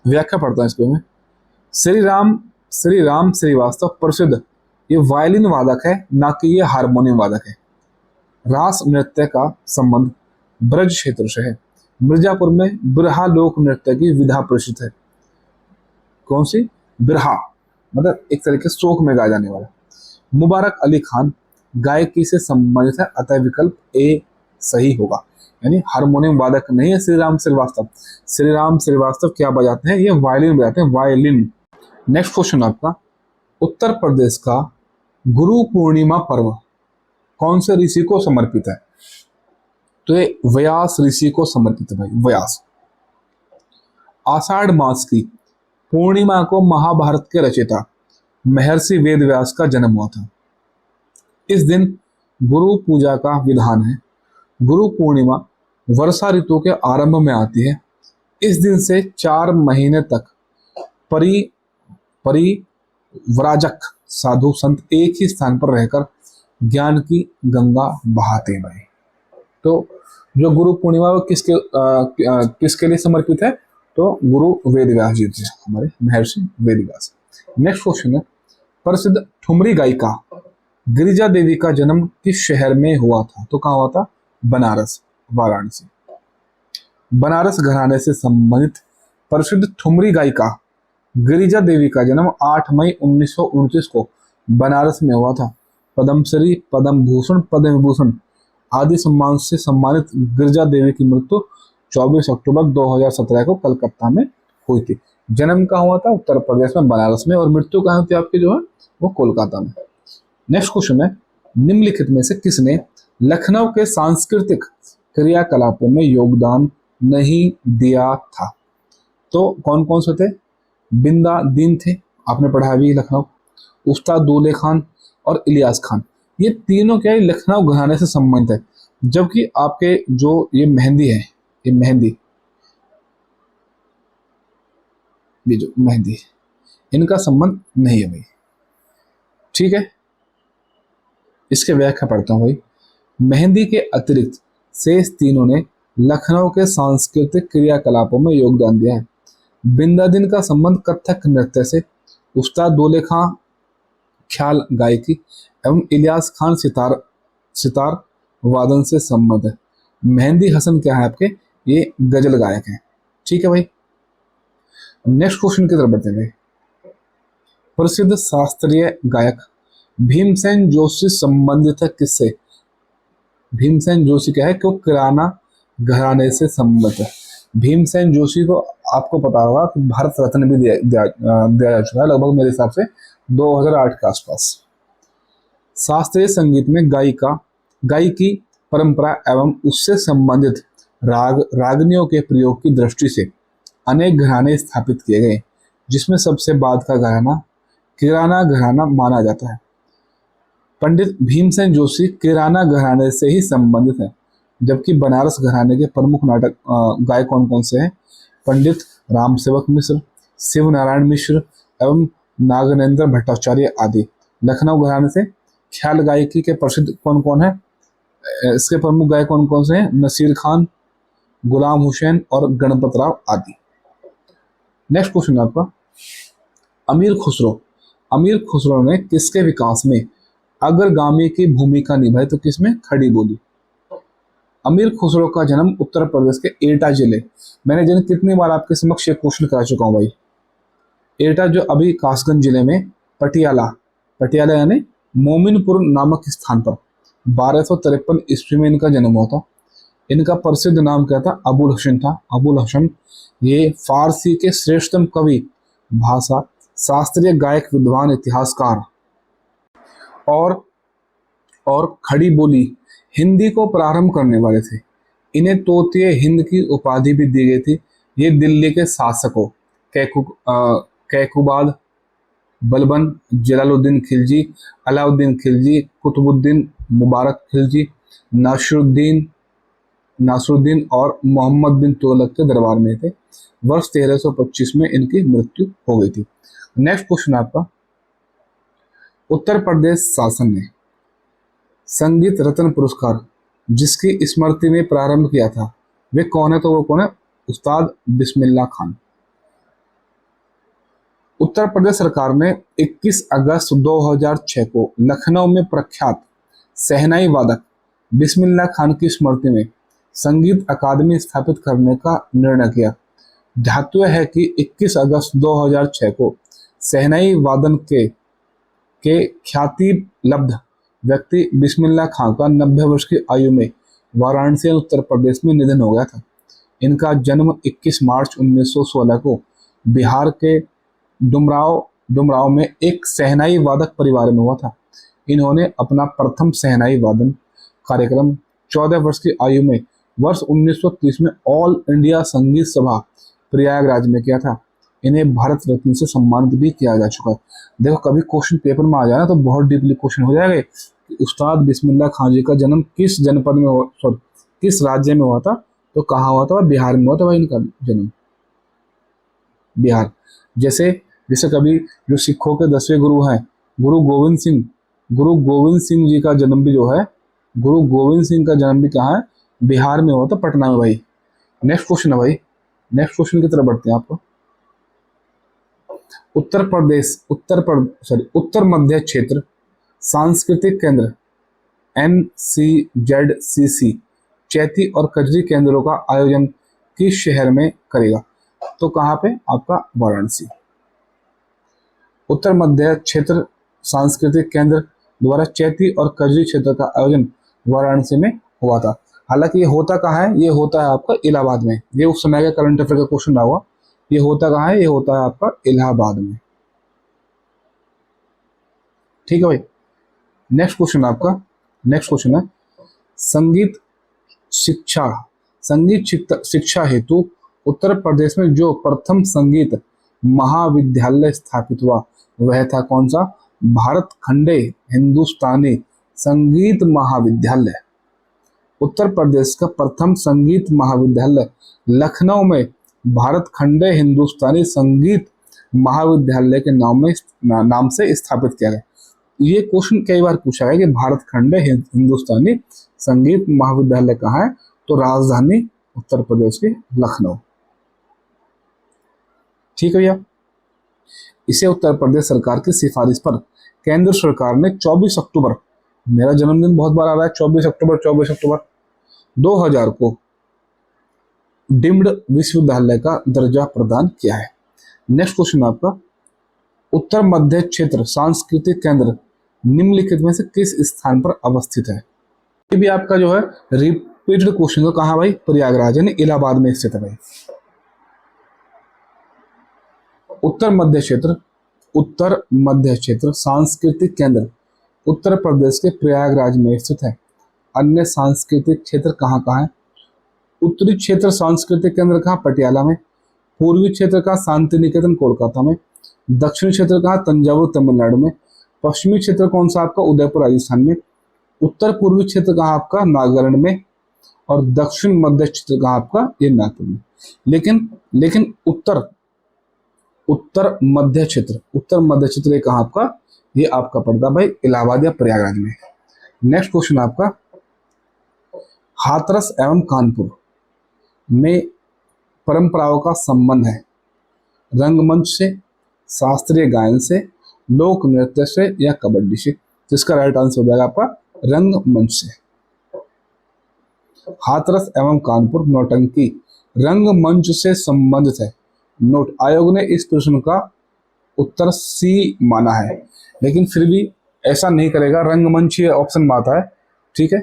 व्याख्या पढ़ता है इसको मैं। श्री राम श्रीवास्तव प्रसिद्ध ये वायलिन वादक है, ना कि ये हारमोनियम वादक है। रास नृत्य का संबंध ब्रज क्षेत्र से है। मिर्जापुर में बिरहा लोक नृत्य की विधा प्रसिद्ध है। कौन सी? बिरहा, मतलब एक तरीके से शोक में गाया जाने वाला। मुबारक अली खान गायकी से संबंधित है, अतः विकल्प ए सही होगा। यानी हारमोनियम वादक नहीं है श्री राम श्रीवास्तव। श्री राम श्रीवास्तव क्या बजाते हैं? ये वायलिन बजाते हैं, वायलिन। नेक्स्ट क्वेश्चन आपका, उत्तर प्रदेश का गुरु पूर्णिमा पर्व कौन से ऋषि को समर्पित है? तो ये व्यास ऋषि को समर्पित है भाई, व्यास। आषाढ़ मास की पूर्णिमा को महाभारत के रचयिता महर्षि वेदव्यास का जन्म हुआ था। इस दिन गुरु पूजा का विधान है। गुरु पूर्णिमा वर्षा ऋतु के आरंभ में आती है। इस दिन से 4 महीने तक परिव्राजक साधु संत एक ही स्थान पर रहकर ज्ञान की गंगा बहाते हैं भाई। तो जो गुरु पूर्णिमा वो किसके लिए समर्पित है? तो गुरु वेदव्यास जी थे, हमारे महर्षि वेदव्यास। नेक्स्ट क्वेश्चन है, प्रसिद्ध ठुमरी गायिका गिरिजा देवी का जन्म किस शहर में हुआ था? तो कहाँ हुआ था? बनारस, वाराणसी। बनारस घराने से संबंधित प्रसिद्ध ठुमरी गायिका गिरिजा देवी का जन्म 8 मई 1929 को बनारस में हुआ था। पद्मश्री, पद्म भूषण, पद्म विभूषण आदि सम्मान से सम्मानित गिरिजा देवी की मृत्यु 24 अक्टूबर 2017 को कलकत्ता में हुई थी। जन्म कहाँ हुआ था? उत्तर प्रदेश में, बनारस में, और मृत्यु कहाँ हुई थी आपकी जो है वो कोलकाता में। नेक्स्ट क्वेश्चन है, निम्नलिखित में से किसने लखनऊ के सांस्कृतिक क्रियाकलापों में योगदान नहीं दिया था? तो कौन कौन से थे? बिंदा दीन थे, आपने पढ़ा भी लखनऊ, उस्ताद दूल्हे खान और इलियास खान। ये तीनों क्या है? लखनऊ घराने से संबंधित है। जबकि आपके जो ये मेहंदी है, ये मेहंदी, ये जो मेहंदी, इनका संबंध नहीं है भाई। ठीक है, इसके व्याख्या पढ़ता हूं भाई। मेहंदी के अतिरिक्त शेष तीनों ने लखनऊ के सांस्कृतिक क्रियाकलापों में योगदान दिया है। बिंदादिन का संबंध कथक नृत्य से, उस्ताद दूल्हे खां ख्याल गायकी एवं इलियास खान सितार वादन से संबंध है। मेहंदी हसन क्या है आपके? ये गजल गायक हैं। ठीक है भाई। नेक्स्ट क्वेश्चन की तरफ बढ़ते हैं भाई। प्रसिद्ध शास्त्रीय गायक भीमसेन जोशी संबंधित है किससे? भीमसेन जोशी क्या है कि वो किराना घराने से संबंधित है। भीमसेन जोशी को आपको पता होगा कि भारत रत्न भी दिया जा चुका है लगभग मेरे हिसाब से 2008 के आसपास। शास्त्रीय संगीत में गायकी परंपरा एवं उससे संबंधित रागनियों के प्रयोग की दृष्टि से अनेक घराने स्थापित किए गए, जिसमें सबसे बाद का घराना किराना घराना माना जाता है। पंडित भीमसेन जोशी किराना घराने से ही संबंधित है, जबकि बनारस घराने के प्रमुख नाटक गायक कौन कौन से हैं? पंडित रामसेवक मिश्र, शिव नारायण मिश्र एवं नागेंद्र भट्टाचार्य आदि। लखनऊ घराने से ख्याल गायकी के प्रसिद्ध कौन कौन है? इसके प्रमुख गायक कौन कौन से हैं? नसीर खान, गुलाम हुसैन और गणपत राव आदि। नेक्स्ट क्वेश्चन आपका, अमीर खुसरो ने किसके विकास में अग्रगामी की भूमिका निभाई? तो किसमें? खड़ी बोली। अमीर खुसरो का जन्म उत्तर प्रदेश के एटा जिले, मैंने जन कितनी बार आपके समक्ष ये क्वेश्चन करा चुका हूं भाई। एटा जो अभी कासगंज जिले में पटियाला यानी मोमिनपुर नामक स्थान पर 1253 ईस्वी में इनका जन्म हुआ था। इनका प्रसिद्ध नाम क्या था? अबुल हसन था। अबुल हसन ये फारसी के श्रेष्ठतम कवि, भाषा शास्त्रीय गायक, विद्वान, इतिहासकार और खड़ी बोली हिंदी को प्रारंभ करने वाले थे। इन्हें तोतिए हिंद की उपाधि भी दी गई थी। ये दिल्ली के शासकों कैकुबाद, बलबन, जलालुद्दीन खिलजी, अलाउद्दीन खिलजी, कुतुबुद्दीन मुबारक खिलजी, नासरुद्दीन और मोहम्मद बिन तुगलक के दरबार में थे। वर्ष 1325 में इनकी मृत्यु हो गई थी। नेक्स्ट क्वेश्चन आपका, उत्तर प्रदेश शासन ने संगीत रत्न पुरस्कार जिसकी स्मृति में प्रारंभ किया था वे कौन है? तो वो कौन है? उस्ताद बिस्मिल्लाह खान। उत्तर प्रदेश सरकार ने 21 अगस्त 2006 को लखनऊ में प्रख्यात शहनाई वादक बिस्मिल्लाह खान की स्मृति में संगीत अकादमी स्थापित करने का निर्णय किया। ध्यातव्य है कि 21 अगस्त 2006 को शहनाई वादन के ख्याति लब्ध व्यक्ति बिस्मिल्लाह खान का 90 वर्ष की आयु में वाराणसी उत्तर प्रदेश में निधन हो गया था। इनका जन्म 21 मार्च 1916 को बिहार के डुमराव में एक शहनाई वादक परिवार में हुआ था। इन्होंने अपना प्रथम शहनाई वादन कार्यक्रम 14 वर्ष की आयु में वर्ष 1930 में ऑल इंडिया संगीत सभा प्रयागराज में किया था। इन्हें भारत रत्न से सम्मानित भी किया जा चुका है। देखो कभी क्वेश्चन पेपर में आ जाए ना तो बहुत डीपली क्वेश्चन हो जाएगा कि उस्ताद बिस्मिल्लाह खान जी का जन्म किस जनपद में हुआ, सॉरी किस राज्य में हुआ था? तो कहाँ हुआ था? बिहार में हुआ था भाई इनका जन्म, बिहार। जैसे कभी जो सिखों के 10वें गुरु हैं गुरु गोविंद सिंह जी का जन्म भी जो है, गुरु गोविंद सिंह का जन्म भी कहाँ है? बिहार में हुआ था, पटना में भाई। नेक्स्ट क्वेश्चन है भाई, नेक्स्ट क्वेश्चन की तरफ बढ़ते हैं। आपको उत्तर मध्य क्षेत्र सांस्कृतिक केंद्र NCZCC चैती और कजरी केंद्रों का आयोजन किस शहर में करेगा? तो कहाँ पे? आपका वाराणसी। उत्तर मध्य क्षेत्र सांस्कृतिक केंद्र द्वारा चैती और कजरी क्षेत्र का आयोजन वाराणसी में हुआ था। हालांकि ये होता कहाँ है? ये होता है आपका इलाहाबाद में। ये उस समय का करंट अफेयर का क्वेश्चन रहा हुआ। ये होता कहाँ है? ये होता है आपका इलाहाबाद में। ठीक है भाई। नेक्स्ट क्वेश्चन है संगीत शिक्षा हेतु उत्तर प्रदेश में जो प्रथम संगीत महाविद्यालय स्थापित हुआ वह था कौन सा? भारत खंडे हिंदुस्तानी संगीत महाविद्यालय। उत्तर प्रदेश का प्रथम संगीत महाविद्यालय लखनऊ में भारत खंडे हिंदुस्तानी संगीत महाविद्यालय के नाम से स्थापित किया गया। ये क्वेश्चन कई बार पूछा गया कि भारत खंडे हिंदुस्तानी संगीत महाविद्यालय कहाँ है? तो राजधानी उत्तर प्रदेश के लखनऊ। ठीक है भैया। इसे उत्तर प्रदेश सरकार की सिफारिश पर केंद्र सरकार ने 24 अक्टूबर, मेरा जन्मदिन बहुत बार आ रहा है, 24 अक्टूबर 2000 को डीम्ड विश्वविद्यालय का दर्जा प्रदान किया है। नेक्स्ट क्वेश्चन आपका, उत्तर मध्य क्षेत्र सांस्कृतिक केंद्र निम्नलिखित में से किस स्थान पर अवस्थित है? ये भी आपका जो है रिपीटेड क्वेश्चन है, कहाँ भाई, प्रयागराज यानी इलाहाबाद में स्थित है भाई। उत्तर मध्य क्षेत्र, उत्तर मध्य क्षेत्र सांस्कृतिक केंद्र उत्तर प्रदेश के प्रयागराज में स्थित है। अन्य सांस्कृतिक क्षेत्र कहाँ कहाँ है? उत्तरी क्षेत्र सांस्कृतिक केंद्र कहाँ, पटियाला में। पूर्वी क्षेत्र का शांति निकेतन कोलकाता में। दक्षिणी क्षेत्र कहाँ, तंजावुर तमिलनाडु में। पश्चिमी क्षेत्र कौन सा आपका, उदयपुर राजस्थान में। उत्तर पूर्वी क्षेत्र कहाँ आपका, नागालैंड में। और दक्षिण मध्य क्षेत्र कहाँ आपका, ये नागपुर में। लेकिन लेकिन उत्तर मध्य क्षेत्र ये कहाँ आपका, ये आपका पड़ता भाई इलाहाबाद या प्रयागराज में। नेक्स्ट क्वेश्चन आपका, हाथरस एवं कानपुर में परंपराओं का संबंध है। रंगमंच से, शास्त्रीय गायन से, लोक नृत्य से या कबड्डी से। जिसका राइट आंसर हो जाएगा आपका रंगमंच से। हाथरस एवं कानपुर नौटंकी रंगमंच से संबंधित है। नोट, आयोग ने इस प्रश्न का उत्तर सी माना है, लेकिन फिर भी ऐसा नहीं करेगा, रंगमंच ये ऑप्शन में आता है, ठीक है,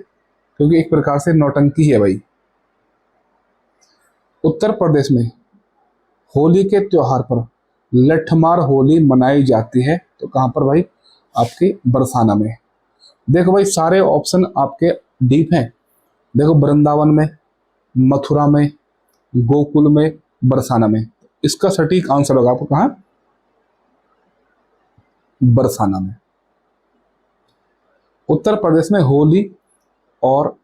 क्योंकि एक प्रकार से नौटंकी है भाई। उत्तर प्रदेश में होली के त्योहार पर लठमार होली मनाई जाती है, तो कहां पर भाई, आपके बरसाना में। देखो भाई सारे ऑप्शन आपके डीप हैं। देखो वृंदावन में, मथुरा में, गोकुल में, बरसाना में। इसका सटीक आंसर होगा आपको कहां, बरसाना में। उत्तर प्रदेश में होली और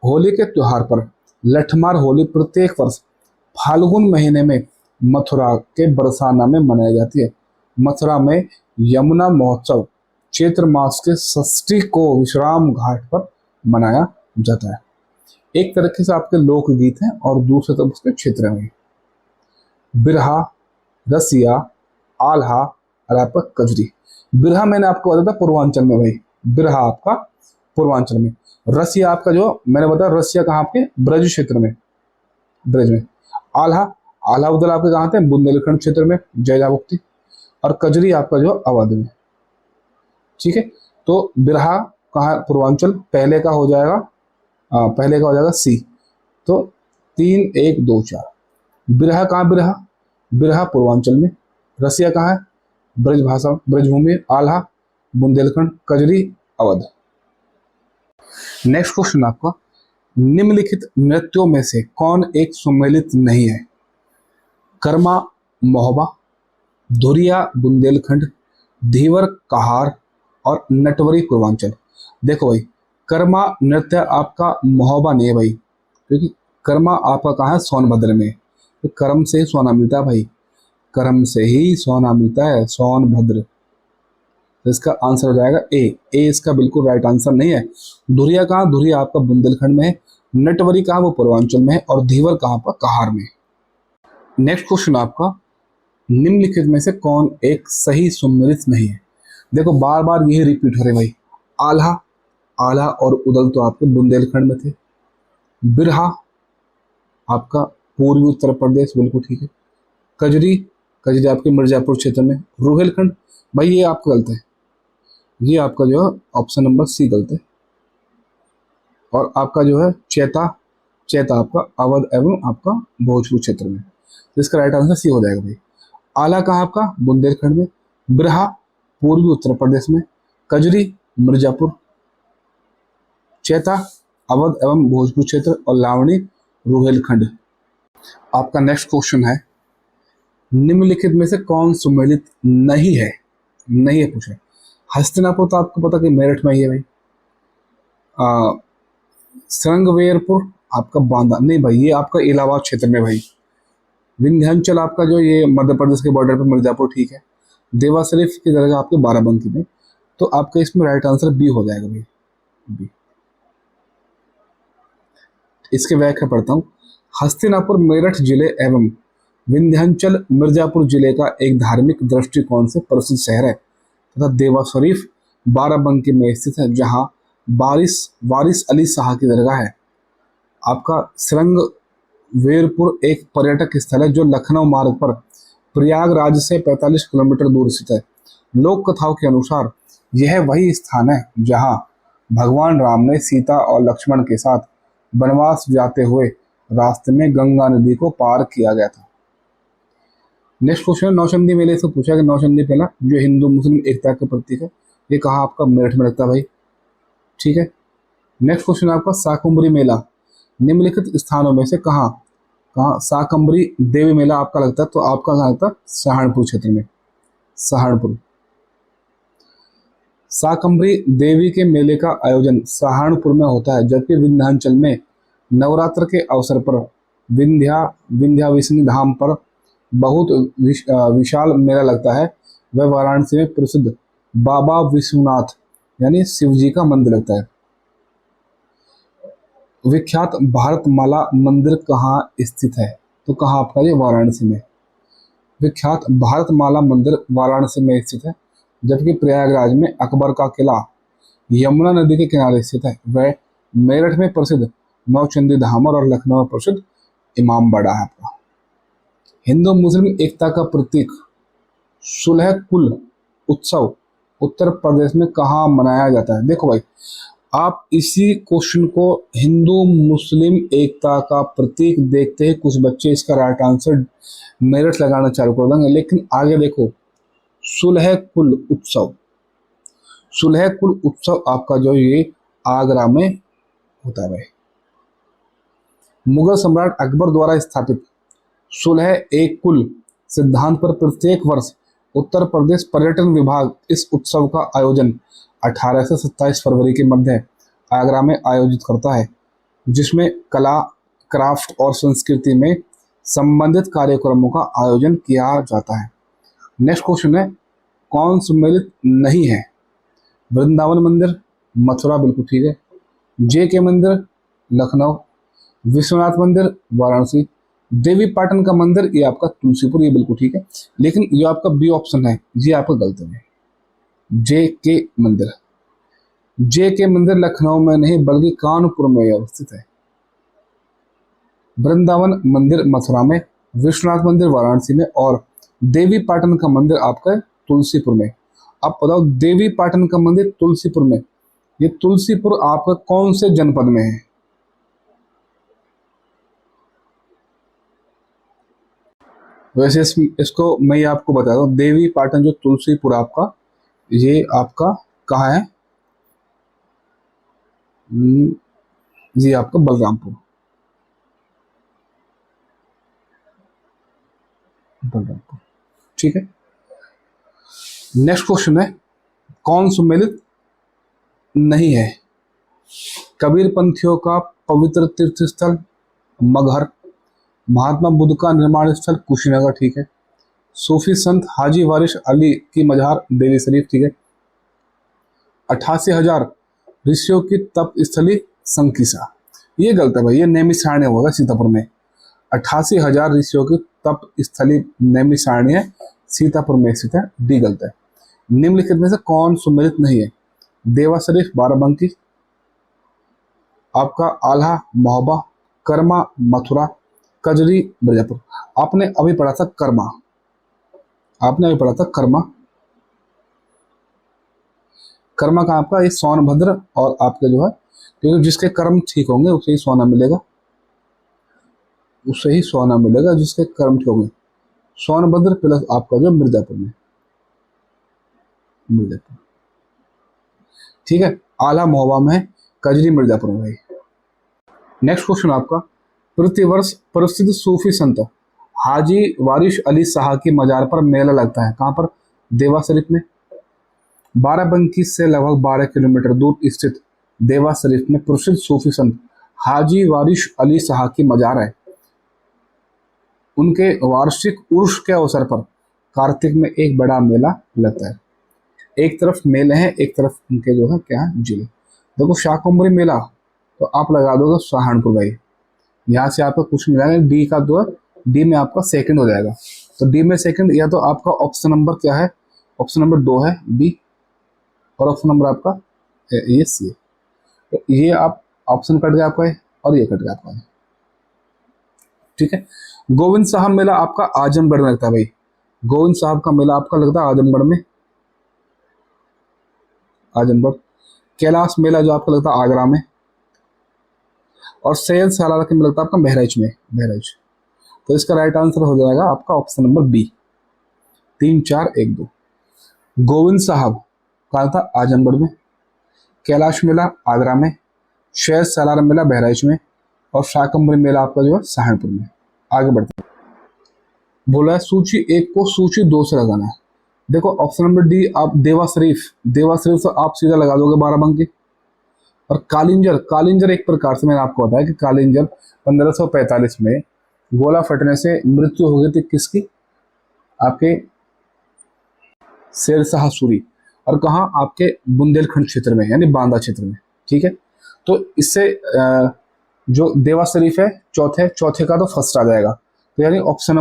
होली के त्योहार पर लठमार होली प्रत्येक वर्ष फाल्गुन महीने में मथुरा के बरसाना में मनाई जाती है। मथुरा में यमुना महोत्सव चैत्र मास के षष्ठी को विश्राम घाट पर मनाया जाता है। एक तरीके से आपके लोकगीत हैं और दूसरे तरफ उसके क्षेत्र में बिरहा, रसिया, आल्हा और आपका कजरी। बिरहा मैंने आपको बताया था पूर्वांचल में भाई, बिरहा आपका पूर्वांचल में। रसिया आपका जो मैंने बताया, रसिया कहाँ आपके, ब्रज क्षेत्र में, ब्रज में। आल्हा उधर आपके कहाँ थे, बुंदेलखंड क्षेत्र में, जयजामुक्ति। और कजरी आपका जो अवध में, ठीक है। तो बिरहा कहाँ, पूर्वांचल, पहले का हो जाएगा सी। तो 3 1 2 4। बिरहा कहाँ, बिरहा पूर्वांचल में। रसिया कहाँ है, ब्रज भाषा, ब्रजभूमि। आल्हा बुंदेलखंड, कजरी अवध। नेक्स्ट क्वेश्चन आपका, निम्नलिखित नृत्यों में से कौन एक सुमेलित नहीं है? कर्मा मोहबा, धुरिया बुंदेलखंड, धीवर कहार और नटवरी पूर्वांचल। देखो भाई कर्मा नृत्य आपका मोहबा नहीं है भाई, क्योंकि कर्मा आपका कहाँ है, सोनभद्र में। तो कर्म से ही सोना मिलता है भाई, कर्म से ही सोना मिलता है, सोनभद्र। तो इसका आंसर हो जाएगा ए इसका बिल्कुल राइट आंसर नहीं है। धुरिया कहाँ, धुरिया आपका बुंदेलखंड में है। नटवरी कहाँ, वो पूर्वांचल में है। और धीवर कहाँ पर, कहार में। नेक्स्ट क्वेश्चन आपका, निम्नलिखित में से कौन एक सही सुमेलित नहीं है? देखो बार बार यही रिपीट हो रहे भाई। आल्हा और उदल तो आपके बुंदेलखंड में थे। बिरहा आपका पूर्वी उत्तर प्रदेश, बिल्कुल ठीक है। कजरी आपके मिर्जापुर क्षेत्र में। रुहेलखंड भाई ये आपका गलत है, ये आपका जो है ऑप्शन नंबर सी गलत है। और आपका जो है चैता आपका अवध एवं आपका भोजपुर क्षेत्र में। तो इसका राइट आंसर सी हो जाएगा भाई। आला कहाँ आपका, बुंदेलखंड में। बिरहा पूर्वी उत्तर प्रदेश में। कजरी मिर्जापुर। चैता अवध एवं भोजपुर क्षेत्र। और लावणी रुहेलखंड। आपका नेक्स्ट क्वेश्चन है, निम्नलिखित में से कौन सुमेलित नहीं है पूछा। हस्तिनापुर तो आपको पता कि मेरठ में ही है भाई। श्रृंगवेरपुर आपका बांदा, नहीं भाई ये आपका इलाहाबाद क्षेत्र में भाई। विंध्याचल आपका जो ये मध्य प्रदेश के बॉर्डर पर मिर्जापुर, ठीक है। देवा शरीफ की जगह आपके बाराबंकी में। तो आपका इसमें राइट आंसर बी हो जाएगा भाई, बी। इसके व्याख्या पढ़ता हूँ। हस्तिनापुर मेरठ जिले एवं विंध्याचल मिर्जापुर जिले का एक धार्मिक दृष्टिकोण से प्रसिद्ध शहर है तथा देवा शरीफ बाराबंकी में स्थित है, जहाँ वारिस अली शाह की दरगाह है। आपका श्रृंगवेरपुर एक पर्यटक स्थल है जो लखनऊ मार्ग पर प्रयागराज से 45 किलोमीटर दूर स्थित है। लोक कथाओं के अनुसार यह वही स्थान है जहाँ भगवान राम ने सीता और लक्ष्मण के साथ वनवास जाते हुए रास्ते में गंगा नदी को पार किया गया था। नेक्स्ट क्वेश्चन, नौचंदी मेले से पूछा कि नौचंदी मेला जो हिंदू मुस्लिम एकता का प्रतीक है, ये कहाँ आपका मेरठ में लगता है भाई। ठीक है। नेक्स्ट क्वेश्चन आपका शाकुंभरी मेला निम्नलिखित स्थानों में से कहाँ कहाँ शाकंभरी देवी मेला आपका लगता है, तो आपका कहाँ लगता है, सहारनपुर क्षेत्र में। सहारनपुर। शाकंभरी देवी के मेले का आयोजन सहारनपुर में होता है, जबकि विंध्याचल में नवरात्र के अवसर पर विंध्याविष्णु धाम पर बहुत विशाल मेला लगता है। वह वाराणसी में प्रसिद्ध बाबा विश्वनाथ यानी शिव जी का मंदिर लगता है। विख्यात भारतमाला मंदिर कहाँ स्थित है, तो कहाँ आपका, ये वाराणसी में। विख्यात भारतमाला मंदिर वाराणसी में स्थित है, जबकि प्रयागराज में अकबर का किला यमुना नदी के किनारे स्थित है। वह मेरठ में प्रसिद्ध नौचंदी धाम और लखनऊ में प्रसिद्ध इमामबाड़ा है आपका। हिंदू मुस्लिम एकता का प्रतीक सुलह कुल उत्सव उत्तर प्रदेश में कहाँ मनाया जाता है। देखो भाई, आप इसी क्वेश्चन को हिंदू मुस्लिम एकता का प्रतीक देखते ही कुछ बच्चे इसका राइट आंसर मेरठ लगाना चालू कर देंगे, लेकिन आगे देखो, सुलह कुल उत्सव। सुलह कुल उत्सव आपका जो ये आगरा में होता है भाई। मुगल सम्राट अकबर द्वारा स्थापित सुलह एक कुल सिद्धांत पर प्रत्येक वर्ष उत्तर प्रदेश पर्यटन विभाग इस उत्सव का आयोजन 18 से 27 फरवरी के मध्य आगरा में आयोजित करता है, जिसमें कला, क्राफ्ट और संस्कृति में संबंधित कार्यक्रमों का आयोजन किया जाता है। नेक्स्ट क्वेश्चन है, कौन सम्मिलित नहीं है। वृंदावन मंदिर, मथुरा, बिल्कुल ठीक है। जे के मंदिर, लखनऊ। विश्वनाथ मंदिर, वाराणसी। देवी पाटन का मंदिर, ये आपका तुलसीपुर, ये बिल्कुल ठीक है। लेकिन ये आपका बी ऑप्शन है, ये आपका गलत है। जे के मंदिर, जे के मंदिर लखनऊ में नहीं बल्कि कानपुर में अवस्थित है। वृंदावन मंदिर मथुरा में, विश्वनाथ मंदिर वाराणसी में और देवी पाटन का मंदिर आपका तुलसीपुर में। आप बताओ, देवी पाटन का मंदिर तुलसीपुर में, ये तुलसीपुर आपका कौन से जनपद में है। वैसे इसको मैं आपको बता दूं, देवी पाटन जो तुलसीपुर आपका, ये आपका कहाँ है, ये आपका बलरामपुर। बलरामपुर, ठीक है। नेक्स्ट क्वेश्चन है, कौन सम्मिलित नहीं है। कबीर पंथियों का पवित्र तीर्थ स्थल मगहर। महात्मा बुद्ध का निर्माण स्थल कुशीनगर, ठीक है। सूफी संत हाजी वारिश अली की मजार देवी शरीफ, ठीक है। 88,000 ऋषियों की तप स्थली संकीसा, ये गलत है भाई, ये नैमिषारण्य होगा सीतापुर में। 88,000 ऋषियों की तप स्थली नैमिषारण्य सीतापुर में स्थित है, डी गलत है। निम्नलिखित में से कौन सम्मिलित नहीं है। देवा शरीफ बाराबंकी, आपका आल्हा महोबा, कर्मा मथुरा, कजरी मिर्जापुर। आपने अभी पढ़ा था कर्मा, आपने अभी पढ़ा था कर्मा। कर्मा का आपका ये सोनभद्र और आपके जो है, क्योंकि जिसके कर्म ठीक होंगे उसे ही सोना मिलेगा, उसे ही सोना मिलेगा जिसके कर्म ठीक होंगे। सोनभद्र प्लस आपका जो मिर्जापुर में, मिर्जापुर, ठीक है। आला महोबा में, कजरी मिर्जापुर में भाई। नेक्स्ट क्वेश्चन आपका, प्रतिवर्ष प्रसिद्ध सूफी संत हाजी वारिश अली शाह की मजार पर मेला लगता है, कहाँ पर, देवा शरीफ में। बाराबंकी से लगभग 12 किलोमीटर दूर स्थित देवा शरीफ में प्रसिद्ध सूफी संत हाजी वारिश अली शाह की मजार है। उनके वार्षिक उर्स के अवसर पर कार्तिक में एक बड़ा मेला लगता है। एक तरफ मेले हैं, एक तरफ उनके जो है क्या है, जिले। देखो शाकुंभरी मेला तो आप लगा दोगे सहारनपुर भाई, यहाँ से आपका कुछ मिलेगा, डी का दो, डी में आपका सेकंड हो जाएगा। तो डी में सेकंड या तो आपका ऑप्शन नंबर क्या है, ऑप्शन नंबर 2 है बी, और ऑप्शन नंबर आपका ये सी। तो ये आप ऑप्शन कट गया आपका है और ये कट गया आपका है, ठीक है। गोविंद साहब मेला आपका आजमगढ़ में लगता है भाई। गोविंद साहब का मेला आपका लगता है आजमगढ़ में, आजमगढ़। कैलाश मेला जो आपको लगता है आगरा में, और सैयद सालार के में लगता है आपका बहराइच में, बहराइच। तो इसका राइट आंसर हो जाएगा आपका ऑप्शन नंबर बी, 3 4 1 2। गोविंद साहब कहा था आजमगढ़ में, कैलाश मेला आगरा में, सैयद सालार मेला बहराइच में, और शाकंभरी मेला आपका जो है सहारनपुर में। आगे बढ़ते हैं। बोला है सूची 1 को सूची 2 से लगाना है। देखो ऑप्शन नंबर डी आप देवा शरीफ, देवा शरीफ तो आप सीधा लगा दोगे 12 अंक की। और कालिंजर, कालिंजर एक प्रकार से मैंने आपको बताया कि कालिंजर 1545 में गोला फटने से मृत्यु हो गई थी किसकी, आपके शेरशाह सूरी, और कहाँ आपके बुंदेलखंड क्षेत्र में यानी बांदा क्षेत्र में। ठीक है, तो इससे जो देवा शरीफ है चौथे, चौथे का तो फर्स्ट आ जाएगा, तो यानी ऑप्शन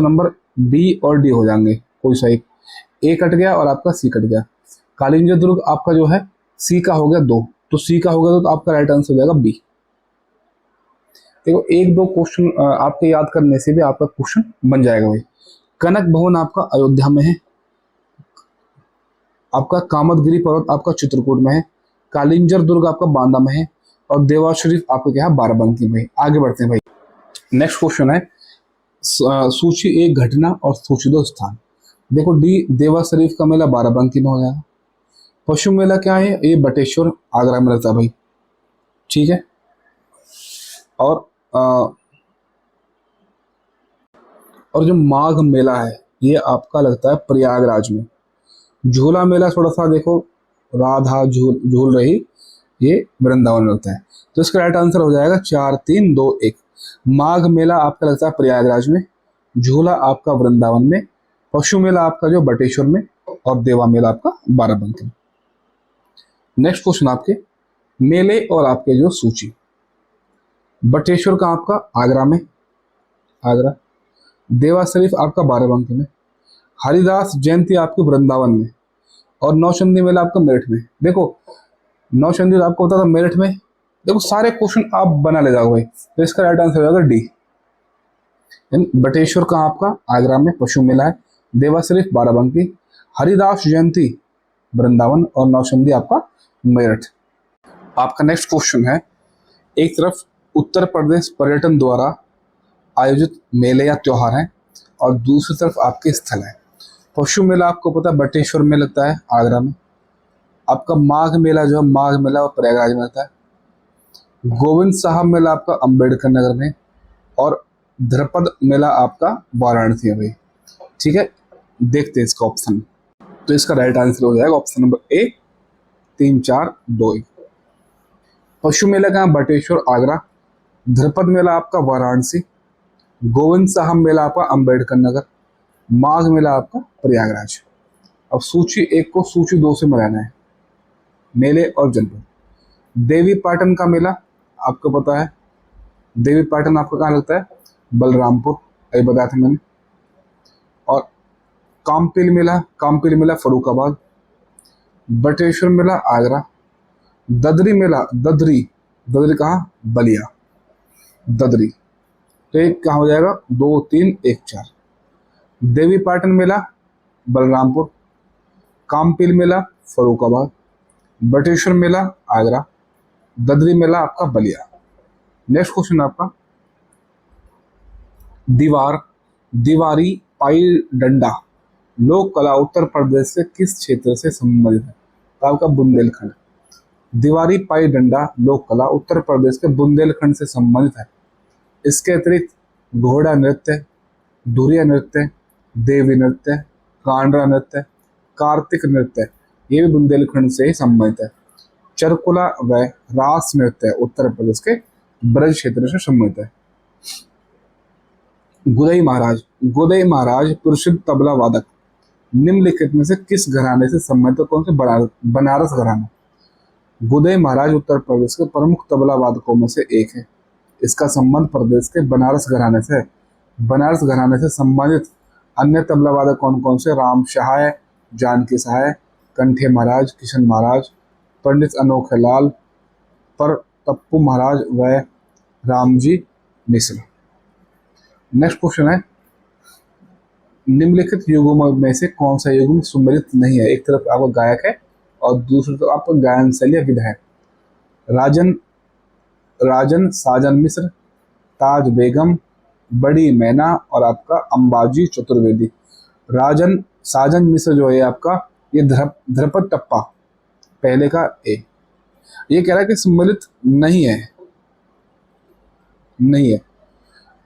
नंबर बी और डी हो जाएंगे, कोई सा एक। ए कट गया और आपका सी कट गया। कालिंजर दुर्ग आपका जो है सी का हो गया 2, तो सी का हो गया तो आपका राइट आंसर हो जाएगा बी। देखो 1 2 क्वेश्चन आपके याद करने से भी आपका क्वेश्चन बन जाएगा भाई। कनक भवन आपका अयोध्या में है, आपका कामतगिरी पर्वत आपका चित्रकूट में है, कालिंजर दुर्ग आपका बांदा में है, और देवा शरीफ आपको क्या है बाराबंकी में। आगे बढ़ते हैं भाई। नेक्स्ट क्वेश्चन है सूची 1 घटना और सूची 2 स्थान। देखो डी देवा शरीफ का मेला बाराबंकी में हो जाएगा। पशु मेला क्या है, ये बटेश्वर आगरा में रहता है भाई। ठीक है, और जो माघ मेला है ये आपका लगता है प्रयागराज में। झूला मेला थोड़ा सा देखो, राधा झूल रही, ये वृंदावन में लगता है। तो इसका राइट आंसर हो जाएगा 4 3 2 1। माघ मेला आपका लगता है प्रयागराज में, झूला आपका वृंदावन में, पशु मेला आपका जो बटेश्वर में, और देवा मेला आपका बाराबंकी में। नेक्स्ट क्वेश्चन आपके मेले और आपके जो सूची। बटेश्वर का आपका आगरा में, आगरा। देवा शरीफ आपका बाराबंकी में, हरिदास जयंती आपके वृंदावन में, और नौचंदी मेला आपका मेरठ में। देखो नौचंदी आपको होता था मेरठ में। देखो सारे क्वेश्चन आप बना ले जाओगे भाई, तो इसका राइट आंसर हो जाएगा डी। बटेश्वर का आपका आगरा में पशु मेला है, देवा शरीफ बाराबंकी, हरिदास जयंती वृंदावन, और नौचंदी आपका मेरठ। आपका नेक्स्ट क्वेश्चन है, एक तरफ उत्तर प्रदेश पर्यटन द्वारा आयोजित मेले या त्योहार हैं, और दूसरी तरफ आपके स्थल है। पशु मेला आपको पता है बटेश्वर में लगता है आगरा में। आपका माघ मेला जो है, माघ मेला वो प्रयागराज में लगता है। गोविंद साहब मेला आपका अंबेडकर नगर में, और ध्रपद मेला आपका वाराणसी में भाई। ठीक है, देखते हैं इसका ऑप्शन। तो इसका राइट आंसर हो जाएगा ऑप्शन नंबर ए, 3 4 2 1। पशु मेला का बटेश्वर आगरा, ध्रपद मेला आपका वाराणसी, गोविंद साहब मेला आपका अंबेडकर नगर, माघ मेला आपका प्रयागराज। अब सूची 1 को सूची 2 से मिलाना है, मेले और जनपद। देवी पाटन का मेला आपको पता है, देवी पाटन आपका कहाँ लगता है, बलरामपुर, ये बताया था मैंने। और कामपिल मेला फरुखाबाद, बटेश्वर मेला आगरा, ददरी मेला, ददरी कहाँ, बलिया, ददरी। तो एक कहाँ हो जाएगा, 2 3 1 4। देवी पाटन मेला बलरामपुर, कामपिल मेला फरुखाबाद, बटेश्वर मेला आगरा, ददरी मेला आपका बलिया। नेक्स्ट क्वेश्चन आपका दीवारी पाई डंडा लोक कला उत्तर प्रदेश के किस क्षेत्र से संबंधित है, तो आपका बुंदेलखंड। दीवारी पाई डंडा लोक कला उत्तर प्रदेश के बुंदेलखंड से संबंधित है। इसके अतिरिक्त घोड़ा नृत्य, धुरिया नृत्य, देवी नृत्य, कांडरा नृत्य, कार्तिक नृत्य, ये भी बुंदेलखंड से ही संबंधित है। चरकुला व रास नृत्य उत्तर प्रदेश के ब्रज क्षेत्र से संबंधित है। गोदई महाराज प्रसिद्ध तबला वादक निम्नलिखित में से किस घराने से संबंधित है, कौन से, बनारस घराना। गोदई महाराज उत्तर प्रदेश के प्रमुख तबला वादकों में से एक है। इसका संबंध प्रदेश के बनारस घराने से है। बनारस घराने से संबंधित अन्य तबला वादक कौन कौन से, राम सहाय, जानकी सहाय, कंठे महाराज, किशन महाराज, पंडित अनोखे लाल, पर तप्पू महाराज व रामजी मिश्र। नेक्स्ट क्वेश्चन है, निम्नलिखित युगों में से कौन सा युग्म सुमेलित नहीं है। एक तरफ आपका गायक है और दूसरी तो आपका गायन शैली विधा है। राजन राजन साजन मिश्र, ताज बेगम, बड़ी मैना और आपका अंबाजी चतुर्वेदी। राजन साजन मिश्र जो है आपका, ये ध्रुपद टप्पा पहले का ए, ये कह रहा है कि सम्मिलित नहीं है, नहीं है।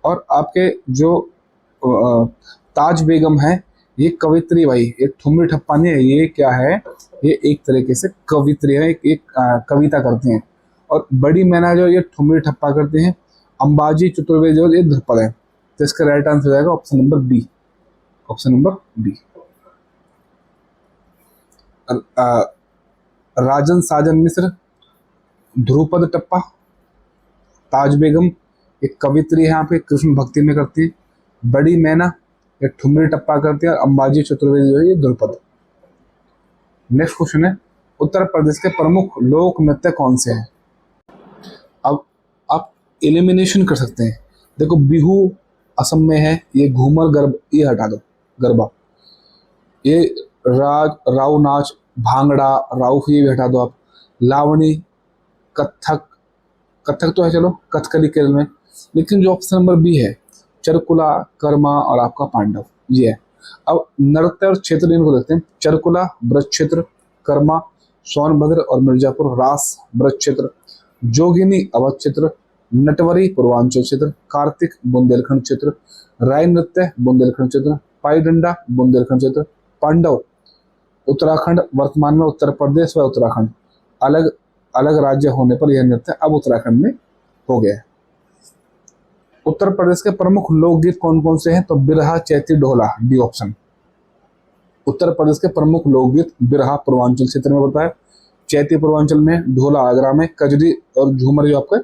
और आपके जो ताज बेगम है, ये कवित्री भाई, एक ठुमरी ठप्पा नहीं है, ये क्या है, ये एक तरीके से कवित्री है, एक कविता करते हैं। और बड़ी मैना जो ये ठुमरी ठप्पा करते हैं। अंबाजी चतुर्वेदी जो ये ध्रुपद है। तो इसका राइट आंसर हो जाएगा option number B, option number B. Rajan Sajan Mishra dhrupad tappa, Taj Begum एक कवित्री है, यहाँ पे कृष्ण भक्ति में करती है। बड़ी मैना एक ठुमरी टप्पा करती है। और अंबाजी चतुर्वेदी जो है ये ध्रुपद। नेक्स्ट क्वेश्चन है, उत्तर प्रदेश के प्रमुख लोक नृत्य कौन से हैं? अब आप एलिमिनेशन कर सकते हैं। देखो, बिहू असम में है, ये घूमर गर्भ ये हटा दो, गरबा, ये राव नाच, भांगड़ा, राउफ ये भी हटा दो आप। लावणी, कथक, कथक तो है चलो, कथकली केरल में। लेकिन जो ऑप्शन नंबर बी है, चरकुला, कर्मा और आपका पांडव, ये है। अब नृत्य और क्षेत्र इनको देखते हैं। चरकुला ब्रज क्षेत्र, कर्मा सोनभद्र और मिर्जापुर रास ब्रज क्षेत्र, जोगिनी अवध क्षेत्र, नटवरी पूर्वांचल क्षेत्र, कार्तिक बुंदेलखंड क्षेत्र, राय नृत्य बुंदेलखंड क्षेत्र, पाई डंडा बुंदेलखंड क्षेत्र, पांडव उत्तराखंड, वर्तमान में उत्तर प्रदेश व उत्तराखंड अलग अलग राज्य होने पर यह नृत्य अब उत्तराखंड में हो गया है। उत्तर प्रदेश के प्रमुख लोकगीत कौन कौन से हैं? तो बिरहा, चैती, ढोला, डी ऑप्शन। उत्तर प्रदेश के प्रमुख लोकगीत बिरहा पूर्वांचल क्षेत्र में होता है, चैती पूर्वांचल में, ढोला आगरा में, कजरी और झूमर जो आपका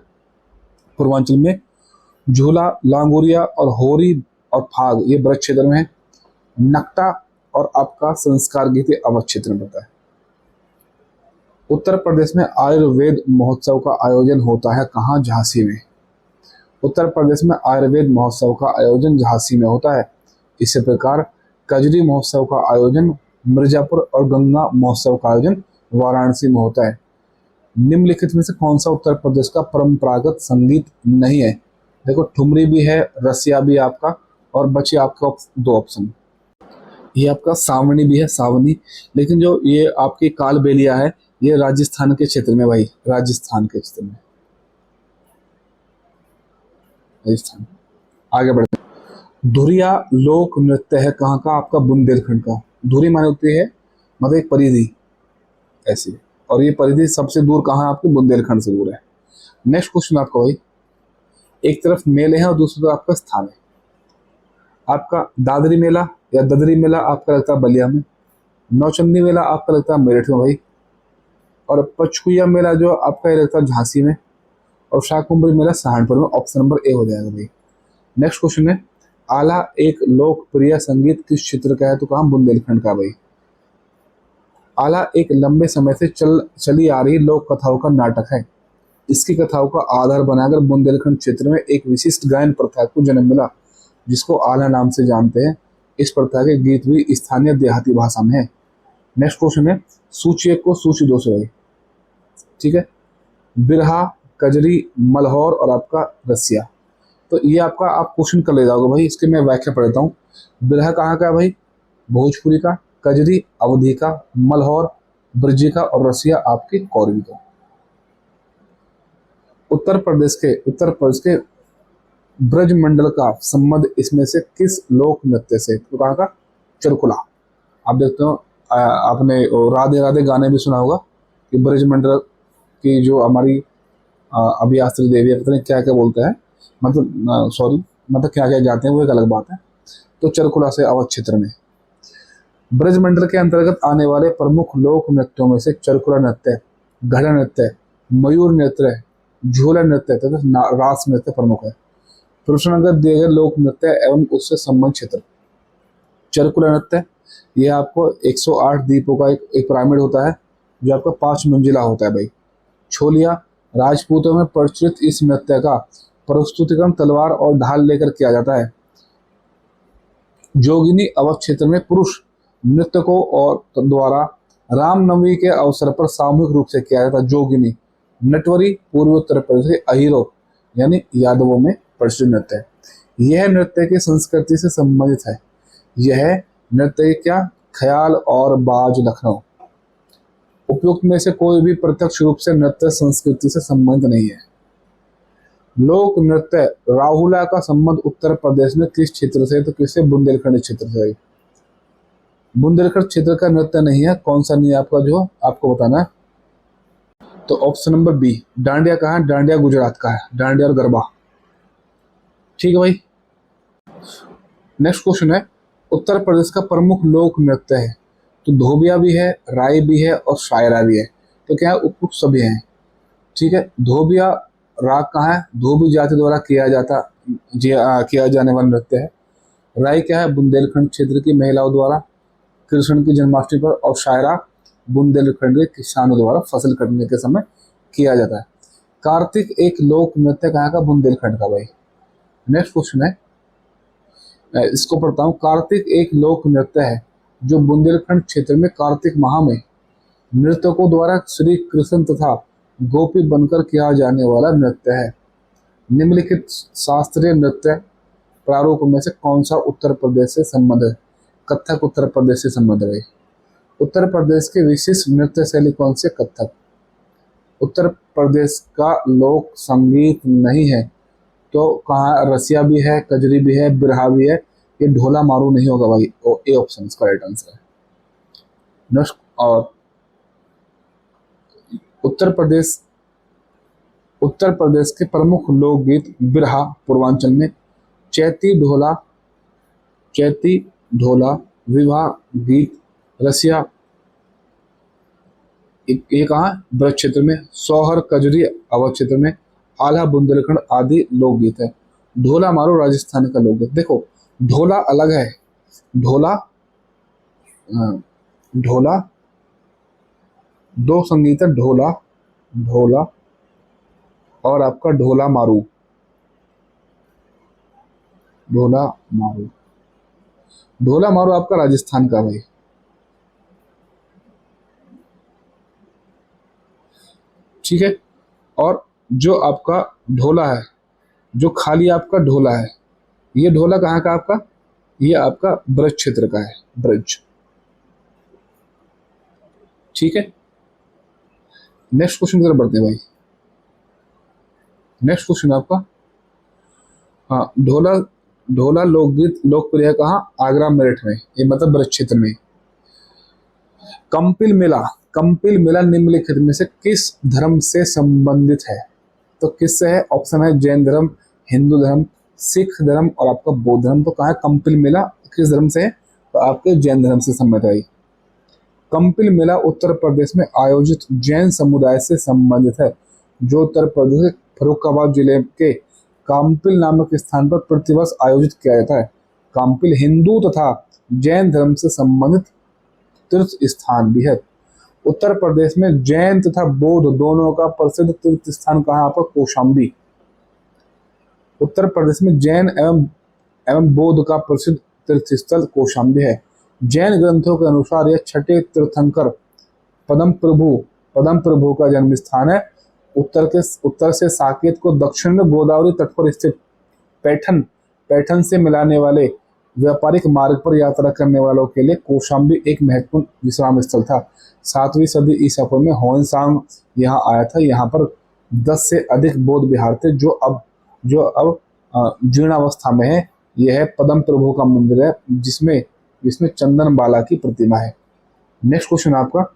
पूर्वांचल में, झूला, लांगुरिया और होरी और फाग ये ब्रज क्षेत्र में है, नकटा और आपका संस्कार गीत अवध क्षेत्र में होता है। उत्तर प्रदेश में आयुर्वेद महोत्सव का आयोजन होता है कहाँ? झांसी में। उत्तर प्रदेश में आयुर्वेद महोत्सव का आयोजन झांसी में होता है। इसी प्रकार कजरी महोत्सव का आयोजन मिर्जापुर और गंगा महोत्सव का आयोजन वाराणसी में होता है। निम्नलिखित में से कौन सा उत्तर प्रदेश का परंपरागत संगीत नहीं है? देखो, ठुमरी भी है, रसिया भी है आपका, और बचे आपका दो ऑप्शन। ये आपका सावनी भी है, सावनी। लेकिन जो ये आपकी कालबेलिया है, ये राजस्थान के क्षेत्र में भाई, राजस्थान के क्षेत्र में, राजस्थान। आगे बढ़ते हैं। धुरिया लोक नृत्य है कहाँ का? आपका बुंदेलखंड का। धुरी माने होती है मतलब एक परिधि ऐसी, और ये परिधि सबसे दूर कहाँ है? आपके बुंदेलखंड से दूर है। नेक्स्ट क्वेश्चन आपका भाई, एक तरफ मेले हैं और दूसरी तरफ आपका स्थान है। आपका दादरी मेला या ददरी मेला आपका लगता है बलिया में, नौचंदी मेला आपका लगता है मेरठ में भाई, और पचकुया मेला जो आपका ये लगता है झांसी में, और शाकुंभरी मेला सहारनपुर में। ऑप्शन नंबर ए हो जाएगा भाई। नेक्स्ट क्वेश्चन है, आला एक लोकप्रिय संगीत किस क्षेत्र का है? तो कहाँ? बुंदेलखंड का भाई। आला एक लंबे समय से चली आ रही लोक कथाओं का नाटक है। इसकी कथाओं का आधार बनाकर बुंदेलखंड क्षेत्र में एक विशिष्ट गायन प्रथा को जन्म मिला, जिसको आला नाम से जानते हैं। इस प्रथा के गीत भी स्थानीय देहाती भाषा में है। नेक्स्ट क्वेश्चन है, सूची 1 को सूची 2 से भाई, ठीक है। बिरहा, कजरी, मलहौर और आपका रसिया। तो ये आपका आप क्वेश्चन कर ले जाओगे भाई। इसके मैं व्याख्या पढ़ता हूँ। बिरहा कहाँ का है भाई? भोजपुरी का। कजरी अवधी का। मलहौर ब्रजी का। और रसिया आपके कौरवी का। उत्तर प्रदेश के ब्रज मंडल का संबंध इसमें से किस लोक नृत्य से? तो कहाँ का? चरकुला। आप देखते हो, आपने राधे राधे गाने भी सुना होगा कि ब्रज मंडल की जो हमारी अभियास्त्री देवी है, पता नहीं क्या क्या बोलते हैं, मतलब सॉरी, मतलब क्या क्या जाते हैं वो एक अलग बात है। तो चरकुला से अवध क्षेत्र में। ब्रज मंडल के अंतर्गत आने वाले प्रमुख लोक नृत्यों में से चरकुला नृत्य, घड़ा नृत्य, मयूर नृत्य, झूला नृत्य तथा रास नृत्य प्रमुख है। प्रश्नांक दिए गए लोक नृत्य एवं उससे संबंधित क्षेत्र। चरकुला नृत्य, ये आपको 108 दीपों का एक पिरामिड होता है जो आपका 5 मंजिला होता है भाई। छोलिया, राजपूतों में प्रचलित इस नृत्य का प्रस्तुतिकरण तलवार और ढाल लेकर किया जाता है। जोगिनी अवध क्षेत्र में पुरुष नृत्यकों और द्वारा रामनवमी के अवसर पर सामूहिक रूप से किया जाता जोगिनी नटवरी पूर्वी उत्तर प्रदेश के अहिरो यानी यादवों में प्रचलित नृत्य है। यह नृत्य की संस्कृति से संबंधित है। यह नृत्य क्या ख्याल और बाज लखनऊ उपयुक्त में से कोई भी प्रत्यक्ष रूप से नृत्य संस्कृति से संबंधित नहीं है। लोक नृत्य राहुला का संबंध उत्तर प्रदेश में किस क्षेत्र से, तो किससे, बुंदेलखंड क्षेत्र से। बुंदेलखंड क्षेत्र का नृत्य नहीं है। कौन सा नहीं है आपका, जो आपको बताना है। तो ऑप्शन नंबर बी, डांडिया कहाँ है, डांडिया गुजरात का है, डांडिया और गरबा। ठीक है भाई। नेक्स्ट क्वेश्चन है, उत्तर प्रदेश का प्रमुख लोक नृत्य है, तो धोबिया भी है, राय भी है और शायरा भी है। तो क्या है, उपयुक्त सभी हैं। ठीक है। धोबिया राग कहाँ है, धोबी जाति द्वारा किया जाने वाला नृत्य है। राय क्या है, बुंदेलखंड क्षेत्र की महिलाओं द्वारा कृष्ण की जन्माष्टमी पर, और शायरा बुंदेलखंड के किसानों द्वारा फसल कटने के समय किया जाता है। कार्तिक एक लोक नृत्य कहाँ का, बुंदेलखंड का भाई। नेक्स्ट क्वेश्चन है, इसको पढ़ता हूँ। कार्तिक एक लोक नृत्य है जो बुंदेलखंड क्षेत्र में कार्तिक माह में नृत्यकों द्वारा श्री कृष्ण तथा गोपी बनकर किया जाने वाला नृत्य है। निम्नलिखित शास्त्रीय नृत्य प्रारूप में से कौन सा उत्तर प्रदेश से संबंध है। कथक उत्तर प्रदेश से संबंध है। उत्तर प्रदेश के विशिष्ट नृत्य शैली कौन से, कथक। उत्तर प्रदेश का लोक संगीत नहीं है, तो कहाँ, रसिया भी है, कजरी भी है, बिरहा भी है। ये ढोला मारू नहीं होगा भाई, ए ऑप्शन इसका राइट आंसर है। नेक्स्ट, और उत्तर प्रदेश के प्रमुख लोकगीत बिरहा पूर्वांचल में चैती ढोला विवाह गीत, रसिया ये कहाँ, ब्रज क्षेत्र में, सोहर कजरी अवध क्षेत्र में, आल्हा बुंदेलखंड आदि लोकगीत है। ढोला मारो राजस्थान का लोकगीत। देखो ढोला अलग है, ढोला ढोला दो संगीत है, ढोला और आपका ढोला मारू आपका राजस्थान का भाई। ठीक है। और जो आपका ढोला है, जो खाली आपका ढोला है, ये ढोला कहाँ का आपका, ये आपका ब्रज क्षेत्र का है, ब्रज। ठीक है। नेक्स्ट क्वेश्चन की तरफ बढ़ते हैं भाई। नेक्स्ट क्वेश्चन आपका, हाँ, ढोला लोकगीत लोकप्रिय है कहाँ, आगरा मेरठ में, ये मतलब ब्रज क्षेत्र में। कंपिल मेला निम्नलिखित में से किस धर्म से संबंधित है, तो किससे है। ऑप्शन है जैन धर्म, हिंदू धर्म, सिख धर्म और आपका बौद्ध धर्म। तो कहाँ है कंपिल मेला, किस धर्म से है, तो आपके जैन धर्म से संबंधित है। कंपिल मेला उत्तर प्रदेश में आयोजित जैन समुदाय से संबंधित है, जो उत्तर प्रदेश के फर्रुखाबाद जिले के काम्पिल नामक स्थान पर प्रतिवर्ष आयोजित किया जाता है। काम्पिल हिंदू तथा जैन धर्म से संबंधित तीर्थ स्थान भी है। उत्तर प्रदेश में जैन तथा बौद्ध दोनों का प्रसिद्ध तीर्थ स्थान कहाँ पर, कौशाम्बी। उत्तर प्रदेश में जैन एवं बौद्ध का प्रसिद्ध तीर्थ स्थल कौशाम्बी है। जैन ग्रंथों के अनुसार यह छठे तीर्थंकर पद्म प्रभु का जन्म स्थान है। उत्तर से साकेत को दक्षिण में गोदावरी तट पर स्थित पैठन से मिलाने वाले व्यापारिक मार्ग पर यात्रा करने वालों के लिए कौशाम्बी एक महत्वपूर्ण विश्राम स्थल था। 7वीं सदी ईसा पूर्व में होनसांग यहाँ आया था। यहाँ पर 10 से अधिक बौद्ध विहार थे, जो अब जीर्णावस्था में है। यह है पद्म प्रभु का मंदिर है, जिसमें चंदन बाला की प्रतिमा है। नेक्स्ट क्वेश्चन आपका,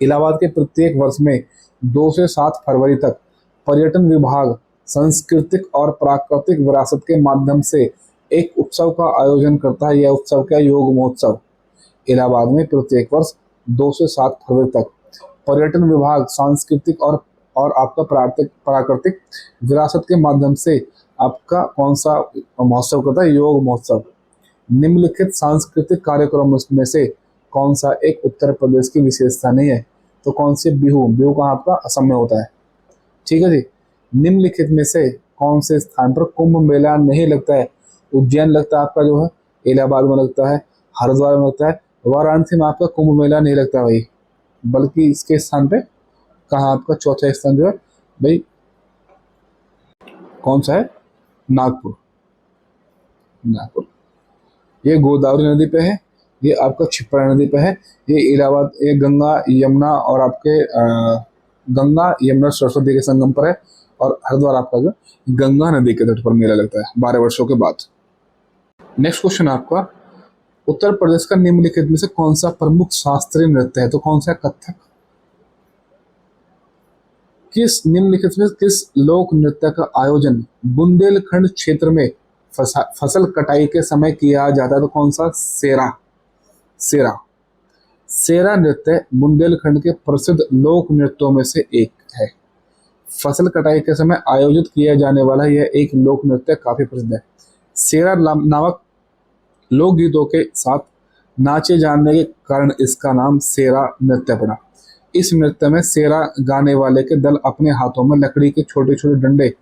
इलाहाबाद के प्रत्येक वर्ष में 2 से 7 फरवरी तक पर्यटन विभाग सांस्कृतिक और प्राकृतिक विरासत के माध्यम से एक उत्सव का आयोजन करता है। यह उत्सव क्या, योग महोत्सव। इलाहाबाद में प्रत्येक वर्ष 2 से 7 फरवरी तक पर्यटन विभाग सांस्कृतिक और आपका प्राकृतिक विरासत के माध्यम से आपका कौन सा महोत्सव करता है, योग महोत्सव। निम्नलिखित सांस्कृतिक कार्यक्रमों में से कौन सा एक उत्तर प्रदेश की विशेषता नहीं है, तो कौन से, बिहू कहाँ आपका, असम में होता है। ठीक है जी। निम्नलिखित में से कौन से स्थान पर कुंभ मेला नहीं लगता है। उज्जैन लगता है आपका जो है, इलाहाबाद में लगता है, हरिद्वार में लगता है, वाराणसी में आपका कुंभ मेला नहीं लगता भाई। बल्कि इसके स्थान पे कहाँ आपका चौथा स्थान जो है भाई, कौन सा है? नागपुर। नागपुर। ये गोदावरी नदी पे है, ये आपका क्षिप्रा नदी पे है, ये इलाहाबाद, ये गंगा यमुना और आपके गंगा यमुना सरस्वती के संगम पर है। और हरिद्वार आपका जो गंगा नदी के तट पर मेला लगता है 12 वर्षों के बाद। नेक्स्ट क्वेश्चन आपका, उत्तर प्रदेश का निम्नलिखित में से कौन सा प्रमुख शास्त्रीय नृत्य है? तो कौन सा? कथक। किस निम्नलिखित में किस लोक नृत्य का आयोजन बुंदेलखंड क्षेत्र में फसल कटाई के समय किया जाता है? तो कौन सा? सेरा। सेरा। सेरा नृत्य बुंदेलखंड के प्रसिद्ध लोक नृत्यों में से एक है। फसल कटाई के समय आयोजित किया जाने वाला यह एक लोक नृत्य काफी प्रसिद्ध है। सेरा नामक लोकगीतों के साथ नाचे जाने के कारण इसका नाम सेरा नृत्य पड़ा। इस नृत्य में सेरा गाने वाले के दल अपने हाथों में लकड़ी के छोटे छोटे डंडे,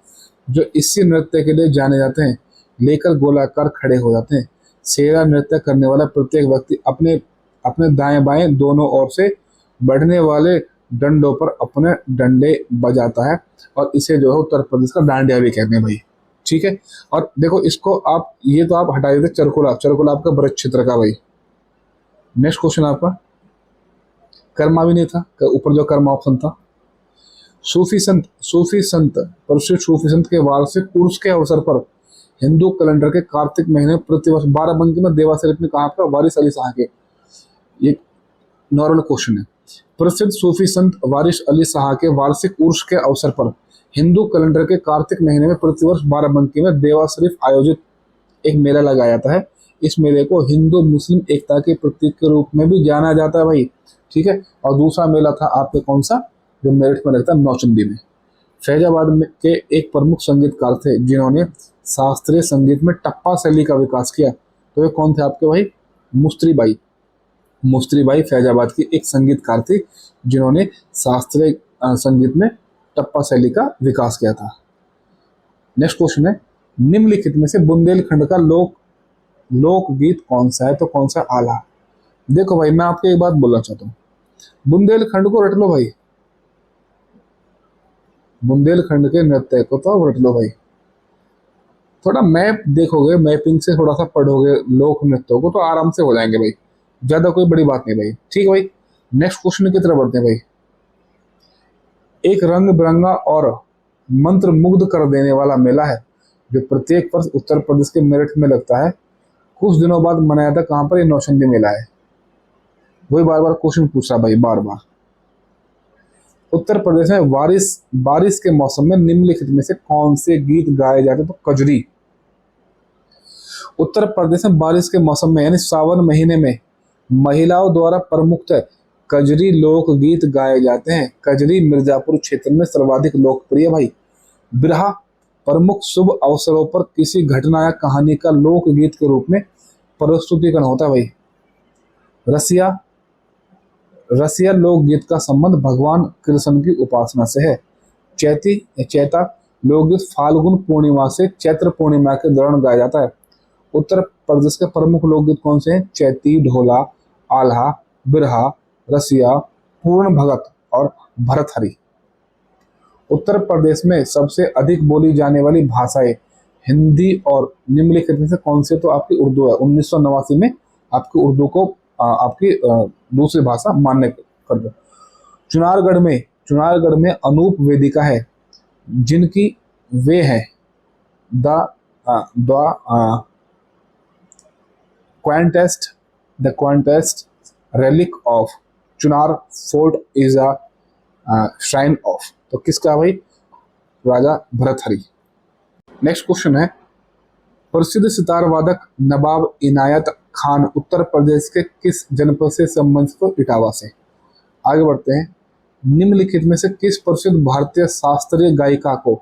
जो इसी नृत्य के लिए जाने जाते हैं, लेकर गोलाकार खड़े हो जाते हैं। सेरा नृत्य करने वाला प्रत्येक व्यक्ति अपने अपने दाएं बाएं दोनों ओर से बढ़ने वाले डंडों पर अपने डंडे बजाता है, और इसे जो है उत्तर प्रदेश का डांडिया भी कहते हैं भाई। ठीक है। और देखो इसको आप, ये तो आप हटा देते चरकुला। चरकुला आपका ब्रज क्षेत्र का भाई। नेक्स्ट क्वेश्चन आपका, कर्मा भी नहीं था, ऊपर जो कर्मा ऑप्शन था। सूफी संत प्रसिद्ध सूफी संत के वार्षिक उर्स के अवसर पर हिंदू कैलेंडर के कार्तिक महीने प्रतिवर्ष बाराबंकी में देवा शरीफ में कहा आपका वारिस अली शाह के, ये नॉर्मल क्वेश्चन है। प्रसिद्ध सूफी संत वारिस अली शाह के वार्षिक उर्स के अवसर पर हिंदू कैलेंडर के कार्तिक महीने में प्रतिवर्ष बाराबंकी में देवा शरीफ आयोजित एक मेला लगाया जाता है। इस मेले को हिंदू मुस्लिम एकता के प्रतीक के रूप में भी जाना जाता है भाई। ठीक है। और दूसरा मेला था आपके कौन सा, जो मेरठ में लगता है, नौचंदी में। फैजाबाद में के एक प्रमुख संगीतकार थे जिन्होंने शास्त्रीय संगीत में टप्पा शैली का विकास किया। तो ये कौन थे आपके भाई? मुस्त्री बाई। मुस्त्री बाई फैजाबाद की एक संगीतकार थी जिन्होंने शास्त्रीय संगीत में टप्पा शैली का विकास किया था। नेक्स्ट क्वेश्चन है, निम्नलिखित में से बुंदेलखंड का लोकगीत कौन सा है? तो कौन सा? आला। देखो भाई मैं आपको एक बात बोलना चाहता हूँ, बुंदेलखंड को रट लो भाई, बुंदेलखंड के नृत्य को तो रट लो भाई। थोड़ा मैप देखोगे, मैपिंग से थोड़ा सा पढ़ोगे लोक नृत्यों को, तो आराम से हो जाएंगे भाई, ज्यादा कोई बड़ी बात नहीं भाई। ठीक है भाई। नेक्स्ट क्वेश्चन की तरफ बढ़ते हैं भाई। एक रंग बिरंगा और मंत्र मुग्ध कर देने वाला मेला है जो प्रत्येक वर्ष उत्तर प्रदेश के मेरठ में लगता है। कुछ दिनों बाद मनाया था कहां पर? ये नौचंदी मेला है। वही बार बार क्वेश्चन पूछ रहा भाई, बार बार। उत्तर प्रदेश में बारिश के मौसम में निम्नलिखित में से कौन से गीत गाए जाते हैं? तो कजरी। उत्तर प्रदेश में बारिश के मौसम में यानी सावन महीने में महिलाओं द्वारा प्रमुखतः कजरी लोक गीत गाए जाते हैं। कजरी मिर्जापुर क्षेत्र में सर्वाधिक लोकप्रिय भाई। बिरहा प्रमुख शुभ अवसरों पर किसी घटना या कहानी का लोक गीत के रूप में प्रस्तुतिकरण होता है भाई। रसिया लोकगीत का संबंध भगवान कृष्ण की उपासना से है। चैता लोकगीत फाल्गुन पूर्णिमा से चैत्र पूर्णिमा के दौरान गाया जाता है। उत्तर प्रदेश के प्रमुख लोकगीत कौन से हैं? चैती, ढोला, आल्हा, बिरहा, रसिया, पूर्ण भगत और भरथरी। उत्तर प्रदेश में सबसे अधिक बोली जाने वाली भाषाएं हिंदी और निम्नलिखित में से कौन से? तो आपकी उर्दू है। 1989 में आपकी उर्दू को आपकी दूसरी भाषा मान्य कर दो। चुनारगढ़ में अनूप वेदिका है जिनकी वे है the quaintest relic of Chunar fort is a shrine of. तो किसका भाई? राजा भरथरी। नेक्स्ट क्वेश्चन है, प्रसिद्ध सितार वादक नवाब इनायत खान उत्तर प्रदेश के किस जनपद से संबंधित? तो इटावा से। आगे बढ़ते हैं, निम्नलिखित में से किस प्रसिद्ध भारतीय शास्त्रीय गायिका को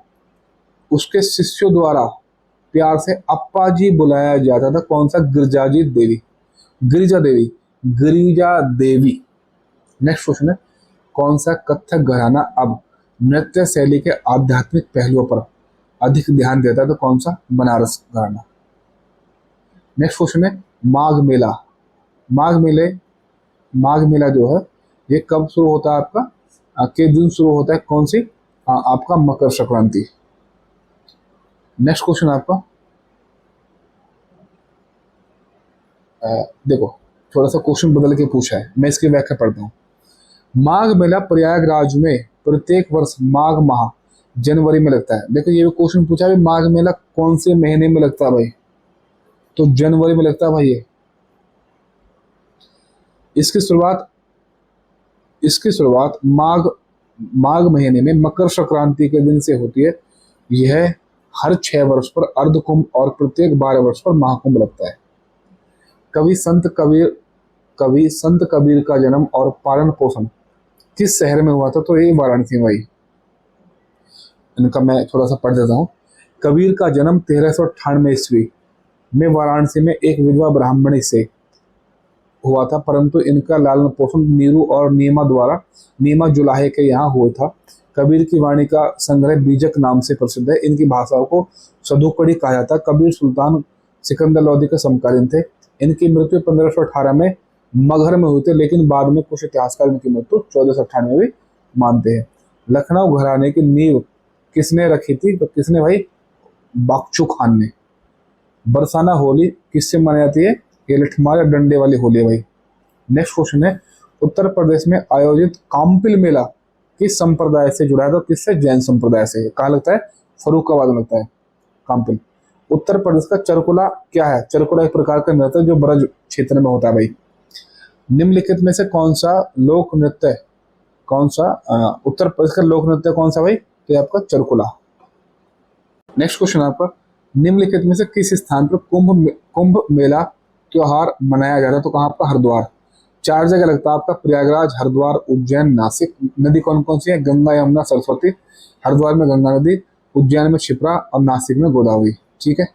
उसके शिष्यों द्वारा प्यार से अप्पा जी बुलाया जाता था? कौन सा? गिरिजा देवी। नेक्स्ट क्वेश्चन है, कौन सा कथक घराना अब नृत्य शैली के आध्यात्मिक पहलुओं पर अधिक ध्यान देता है? तो कौन सा? बनारस घराना। नेक्स्ट क्वेश्चन है, माघ मेला जो है ये कब शुरू होता है आपका, के दिन शुरू होता है, कौन सी, आपका मकर संक्रांति। नेक्स्ट क्वेश्चन आपका, देखो थोड़ा सा क्वेश्चन बदल के पूछा है, मैं इसकी व्याख्या पढ़ता हूँ। माघ मेला प्रयागराज में प्रत्येक वर्ष माघ माह जनवरी में लगता है। देखो ये भी क्वेश्चन पूछा है, माघ मेला कौन से महीने में लगता है भाई, तो जनवरी में लगता है भाई। ये इसकी शुरुआत माघ माघ महीने में मकर संक्रांति के दिन से होती है। यह हर 6 वर्ष पर अर्ध कुंभ और प्रत्येक 12 वर्ष पर महाकुंभ लगता है। कवि संत कबीर का जन्म और पालन पोषण किस शहर में हुआ था, तो ये वाराणसी में भाई। इनका मैं थोड़ा सा पढ़ देता हूँ। कबीर का जन्म 1398 ईस्वी में वाराणसी में एक विधवा ब्राह्मणी से हुआ था, परंतु इनका लालन पोषण नीरू और नीमा जुलाहे के यहाँ हुआ था। कबीर की वाणी का संग्रह बीजक नाम से प्रसिद्ध है। इनकी भाषाओं को सदुकड़ी कहा जाता है। कबीर सुल्तान सिकंदर लोदी के समकालीन थे। इनकी मृत्यु 1518 में मगहर में हुई थी, लेकिन बाद में कुछ इतिहासकार इनकी मृत्यु 1498 में भी मानते हैं। लखनऊ घराने की नींव किसने रखी थी, तो किसने भाई, बख्शू खान ने। बरसाना होली किससे मनाई जाती है, ये लठमार या डंडे वाली होली है भाई। नेक्स्ट क्वेश्चन है, उत्तर प्रदेश में आयोजित काम्पिल मेला किस संप्रदाय से जुड़ा है, तो किससे, जैन संप्रदाय से। कहाँ लगता है, फरुखाबाद में लगता है काम्पिल। उत्तर प्रदेश का चरकुला क्या है, चरकुला एक प्रकार का नृत्य जो ब्रज क्षेत्र में होता है भाई। निम्नलिखित में से कौन सा लोक नृत्य, उत्तर प्रदेश का लोक नृत्य कौन सा भाई, तो आपका चरकुला। नेक्स्ट क्वेश्चन आपका, निम्नलिखित में से किस स्थान पर कुंभ मेला त्योहार मनाया जाता है, तो कहाँ आपका, हरिद्वार। 4 जगह लगता है आपका, प्रयागराज, हरिद्वार, उज्जैन, नासिक। नदी कौन कौन सी है, गंगा, यमुना, सरस्वती। हरिद्वार में गंगा नदी, उज्जैन में क्षिप्रा और नासिक में गोदावरी। ठीक है।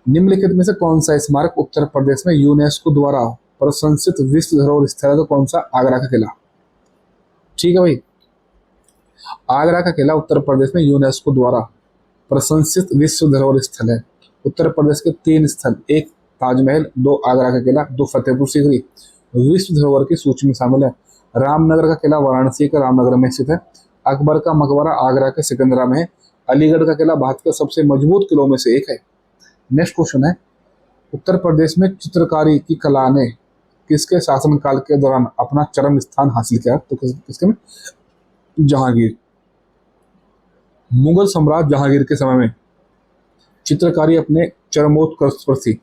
निम्नलिखित में से कौन सा स्मारक उत्तर प्रदेश में यूनेस्को द्वारा प्रशंसित विश्व धरोहर स्थल है, तो कौन सा, आगरा का किला। ठीक है भाई, आगरा का किला उत्तर प्रदेश में यूनेस्को द्वारा प्रशंसित विश्व धरोहर स्थल है। उत्तर प्रदेश के 3 स्थल, एक ताजमहल, 2 आगरा का किला, 2 फतेहपुर सीकरी, विश्व धरोहर की सूची में शामिल है। रामनगर का किला वाराणसी के रामनगर में स्थित है। अकबर का मकबरा आगरा के सिकंदरा में है। अलीगढ़ का किला भारत के सबसे मजबूत किलों में से एक है। नेक्स्ट क्वेश्चन है, उत्तर प्रदेश में चित्रकारी की कला ने किसके शासनकाल के दौरान अपना चरम स्थान हासिल किया, तो किसके में, जहांगीर। मुगल सम्राट जहांगीर के समय में चित्रकारी अपने चरमोत्कर्ष पर थी।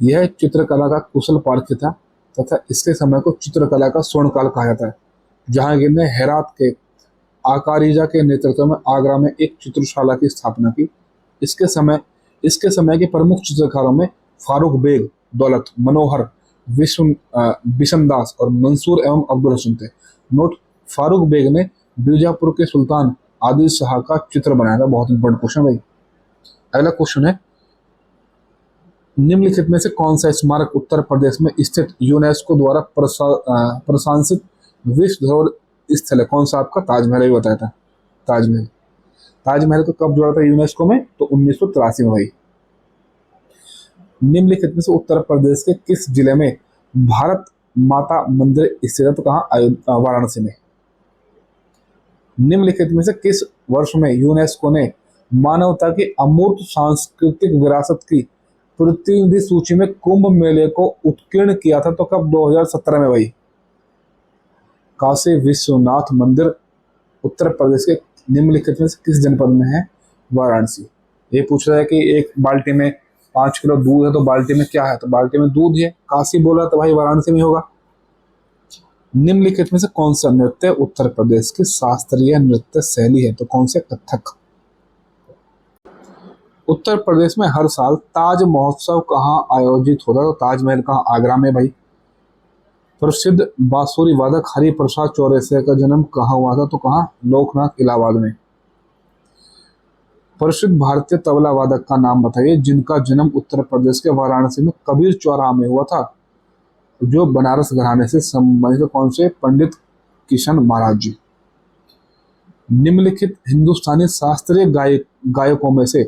यह चित्रकला का कुशल पारखी था तथा इसके समय को चित्रकला का स्वर्णकाल कहा जाता है। जहांगीर ने हेरात के आकारीजा के नेतृत्व में आगरा में एक चित्रशाला की स्थापना की। इसके समय के प्रमुख चित्रकारों में फारूक बेग, दौलत, मनोहर, बिशनदास और मंसूर एवं अब्दुल हसन थे। नोट, फारूक बेग ने बीजापुर के सुल्तान आदिल शाह का चित्र बनाया था। बहुत इंपॉर्टेंट क्वेश्चन भाई। अगला क्वेश्चन है, निम्नलिखित में से कौन सा स्मारक उत्तर प्रदेश में स्थित यूनेस्को द्वारा प्रशंसित विश्व धरोहर स्थल है, कौन सा आपका, ताजमहल भी बताया था। ताजमहल को कब जोड़ा था यूनेस्को में, तो 1983 में भाई। निम्नलिखित में से उत्तर प्रदेश के किस जिले में भारत माता मंदिर स्थित है, तो कहाँ, वाराणसी में। निम्नलिखित में से किस वर्ष में यूनेस्को ने मानवता की अमूर्त सांस्कृतिक विरासत की प्रतिनिधि सूची में कुंभ मेले को उत्कीर्ण किया था, तो कब, 2017 में भाई। काशी विश्वनाथ मंदिर उत्तर प्रदेश के निम्नलिखित में से किस जनपद में है, वाराणसी। ये पूछ रहा है कि एक बाल्टी में 5 किलो दूध है, तो बाल्टी में क्या है, तो बाल्टी में दूध है। काशी बोला तो भाई वाराणसी में होगा। निम्नलिखित में से कौन सा नृत्य उत्तर प्रदेश की शास्त्रीय नृत्य शैली है, तो कौन से, कथक। उत्तर प्रदेश में हर साल ताज महोत्सव कहाँ आयोजित होता है, तो ताजमहल कहाँ, आगरा में भाई। प्रसिद्ध बांसुरी वादक हरि प्रसाद चौरसिया का जन्म कहाँ हुआ था, तो कहाँ, लोकनाथ, इलाहाबाद में। प्रसिद्ध भारतीय तबला वादक का नाम बताइए जिनका जन्म उत्तर प्रदेश के वाराणसी में कबीर चौराहा में हुआ था, जो बनारस घराने से संबंधित, कौन से, पंडित किशन महाराज जी। निम्नलिखित हिंदुस्तानी शास्त्रीय गायकों में से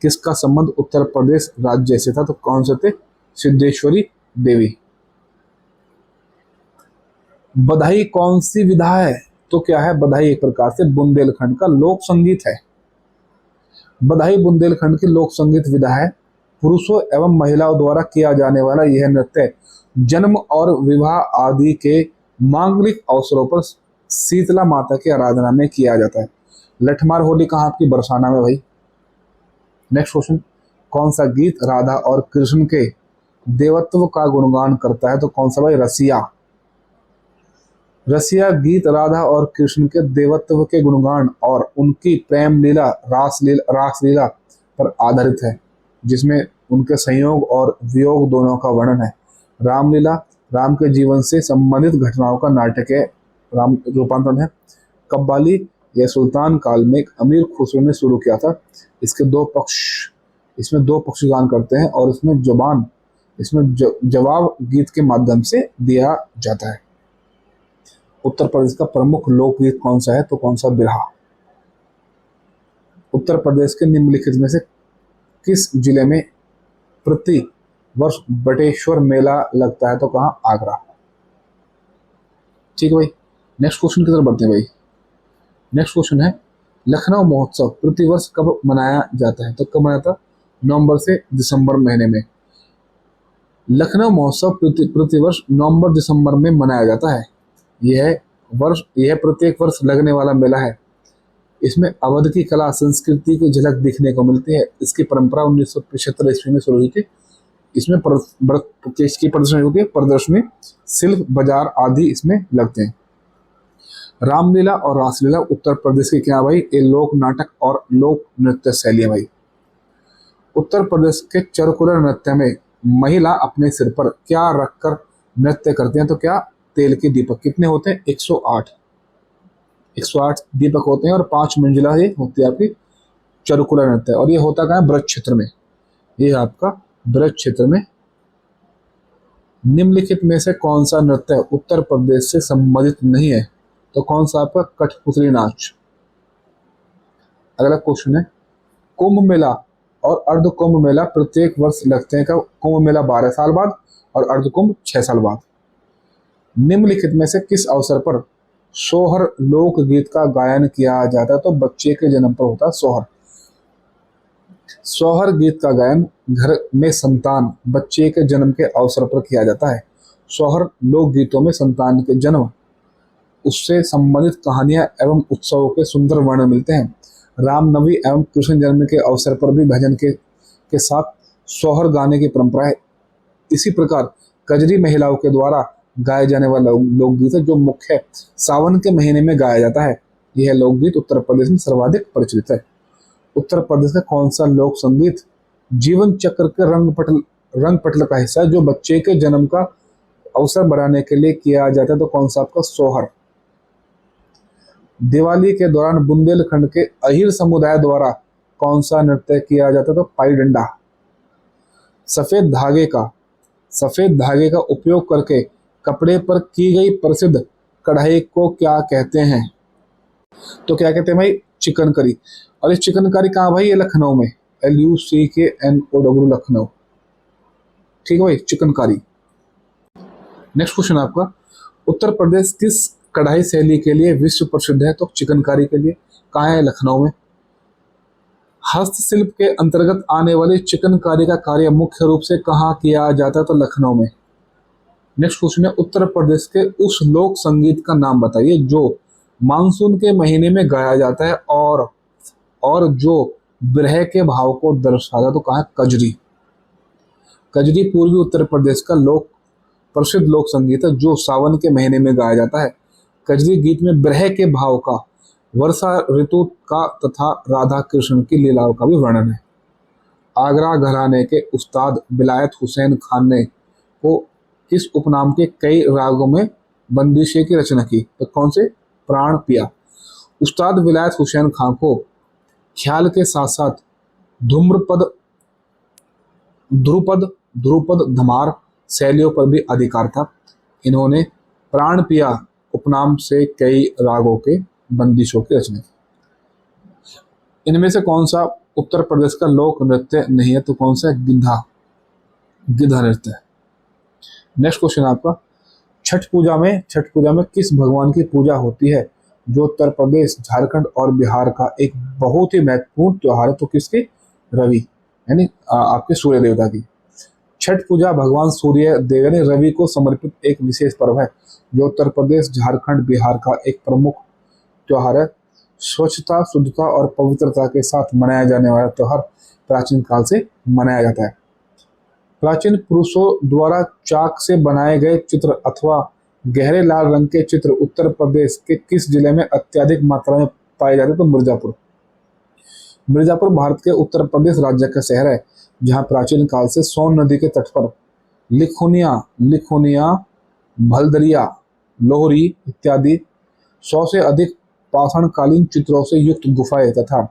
किसका संबंध उत्तर प्रदेश राज्य से था, तो कौन से थे, सिद्धेश्वरी देवी। बधाई कौन सी विधा है? तो क्या है, बधाई एक प्रकार से बुंदेलखंड का लोक संगीत है। बधाई बुंदेलखंड की लोक संगीत विधा है। पुरुषों एवं महिलाओं द्वारा किया जाने वाला यह नृत्य जन्म और विवाह आदि के मांगलिक अवसरों पर शीतला माता की आराधना में किया जाता है। लठमार होली कहाँ आपकी? बरसाना में भाई। नेक्स्ट क्वेश्चन, कौन सा गीत राधा और कृष्ण के देवत्व का गुणगान करता है? तो कौन सा भाई? रसिया। रसिया गीत राधा और कृष्ण के देवत्व के गुणगान और उनकी प्रेम लीला रासलीला पर आधारित है, जिसमें उनके संयोग और वियोग दोनों का वर्णन है। रामलीला राम के जीवन से संबंधित घटनाओं का नाटक है, राम रूपांतरण है। कव्वाली यह सुल्तान काल में अमीर खुसरो ने शुरू किया था। इसमें दो पक्ष गान करते हैं और इसमें जवाब गीत के माध्यम से दिया जाता है। उत्तर प्रदेश का प्रमुख लोकगीत कौन सा है? तो कौन सा? बिरहा। उत्तर प्रदेश के निम्नलिखित में से किस जिले में प्रति वर्ष बटेश्वर मेला लगता है? तो कहाँ? आगरा। ठीक है भाई, नेक्स्ट क्वेश्चन की तरफ बढ़ते हैं भाई। नेक्स्ट क्वेश्चन है, लखनऊ महोत्सव प्रतिवर्ष कब मनाया जाता है? तो कब मनाया था? नवंबर से दिसंबर महीने में। लखनऊ महोत्सव प्रतिवर्ष नवंबर दिसंबर में मनाया जाता है। यह प्रत्येक वर्ष लगने वाला मेला है। इसमें अवध की कला संस्कृति की झलक दिखने को मिलती है। इसकी परंपरा 1975 ईस्वी में शुरू हुई थी। इसमें की प्रदर्शनी होती है, प्रदर्शनी, शिल्प बाजार आदि इसमें लगते हैं। रामलीला और रासलीला उत्तर प्रदेश की क्या भाई? ये लोक नाटक और लोक नृत्य शैली है भाई। उत्तर प्रदेश के चरकुलर नृत्य में महिला अपने सिर पर क्या रखकर नृत्य करते हैं? तो क्या? तेल के दीपक। कितने होते हैं? 108 दीपक होते हैं और 5 मंजिला ये होती है आपकी चरकुलर नृत्य। और ये होता कहाँ है? ब्रज क्षेत्र में। ये आपका ब्रज क्षेत्र में। निम्नलिखित में से कौन सा नृत्य उत्तर प्रदेश से संबंधित नहीं है? तो कौन सा आपका? कठपुतली नाच। अगला क्वेश्चन है, कुंभ मेला और अर्ध कुंभ मेला प्रत्येक वर्ष लगते हैं। कब? कुंभ मेला 12 साल बाद और अर्ध कुंभ 6 साल बाद। निम्नलिखित में से किस अवसर पर सोहर लोकगीत का गायन किया जाता है? तो बच्चे के जन्म पर होता है सोहर। सोहर गीत का गायन घर में संतान बच्चे के जन्म के अवसर पर किया जाता है। सोहर लोकगीतों में संतान के जन्म, उससे संबंधित कहानियां एवं उत्सवों के सुंदर वर्णन मिलते हैं। रामनवमी एवं कृष्ण जन्म के अवसर पर भी भजन के साथ सोहर गाने की परंपरा है। इसी प्रकार कजरी महिलाओं के द्वारा गाए जाने वाला लोकगीत है, जो मुख्य सावन के महीने में गाया जाता है। यह लोकगीत उत्तर प्रदेश में सर्वाधिक प्रचलित है। उत्तर प्रदेश का कौन सा लोक संगीत जीवन चक्र के रंग पटल का हिस्सा है, जो बच्चे के जन्म का अवसर बढ़ाने के लिए किया जाता है? तो कौन सा आपका? सोहर। दिवाली के दौरान बुंदेलखंड के अहिर समुदाय द्वारा कौन सा नृत्य किया जाता है? तो पाई डंडा। सफेद धागे का उपयोग करके कपड़े पर की गई प्रसिद्ध कढ़ाई को क्या कहते हैं? तो क्या कहते हैं भाई? चिकनकारी। और ये चिकनकारी कहाँ भाई? ये लखनऊ में, LUCKNOW, लखनऊ। ठीक है भाई, चिकनकारी। नेक्स्ट क्वेश्चन आपका, उत्तर प्रदेश किस कढ़ाई शैली के लिए विश्व प्रसिद्ध है? तो चिकनकारी के लिए। कहाँ है? लखनऊ में। हस्तशिल्प के अंतर्गत आने वाली चिकनकारी का कार्य मुख्य रूप से कहाँ किया जाता है? तो लखनऊ में। नेक्स्ट क्वेश्चन है, उत्तर प्रदेश के उस लोक संगीत का नाम बताइए जो मानसून के महीने में गाया जाता है और जो बिरह के भाव को दर्शाता है। तो कहाँ है? कजरी। कजरी पूर्वी उत्तर प्रदेश का प्रसिद्ध लोक संगीत है, जो सावन के महीने में गाया जाता है। कजरी गीत में बिरह के भाव का, वर्षा ऋतु का तथा राधा कृष्ण की लीलाओं का भी वर्णन है। आगरा घराने के उस्ताद विलायत हुसैन खान ने को किस उपनाम के कई रागों में बंदिशें की रचना की? तो कौन से? प्राण पिया। उस्ताद विलायत हुसैन खान को ख्याल के साथ साथ धूम्रपद, ध्रुपद, धमार शैलियों पर भी अधिकार था। इन्होंने प्राण पिया उपनाम से कई रागों के बंदिशों की रचना की। इनमें से कौन सा उत्तर प्रदेश का लोक नृत्य नहीं है? तो कौन सा? गिद्धा नृत्य। नेक्स्ट क्वेश्चन आपका, छठ पूजा में किस भगवान की पूजा होती है? जो उत्तर प्रदेश, झारखंड और बिहार का एक बहुत ही महत्वपूर्ण त्योहार है। तो किसकी? रवि, यानी आपके सूर्य देवता की। छठ पूजा भगवान सूर्य देव यानी रवि को समर्पित एक विशेष पर्व है, जो उत्तर प्रदेश, झारखंड, बिहार का एक प्रमुख त्योहार है। स्वच्छता, शुद्धता और पवित्रता के साथ मनाया जाने वाला त्योहार प्राचीन काल से मनाया जाता है। प्राचीन पुरुषों द्वारा चाक से बनाए गए चित्र अथवा गहरे लाल रंग के चित्र उत्तर प्रदेश के किस जिले में अत्यधिक मात्रा में पाए जाते हैं? तो मिर्जापुर। मिर्जापुर भारत के उत्तर प्रदेश राज्य का शहर है, जहां प्राचीन काल से सोन नदी के तट पर लिखोनिया, भलदरिया, लोहरी इत्यादि 100 से अधिक पाषाणकालीन चित्रों से युक्त गुफाएं तथा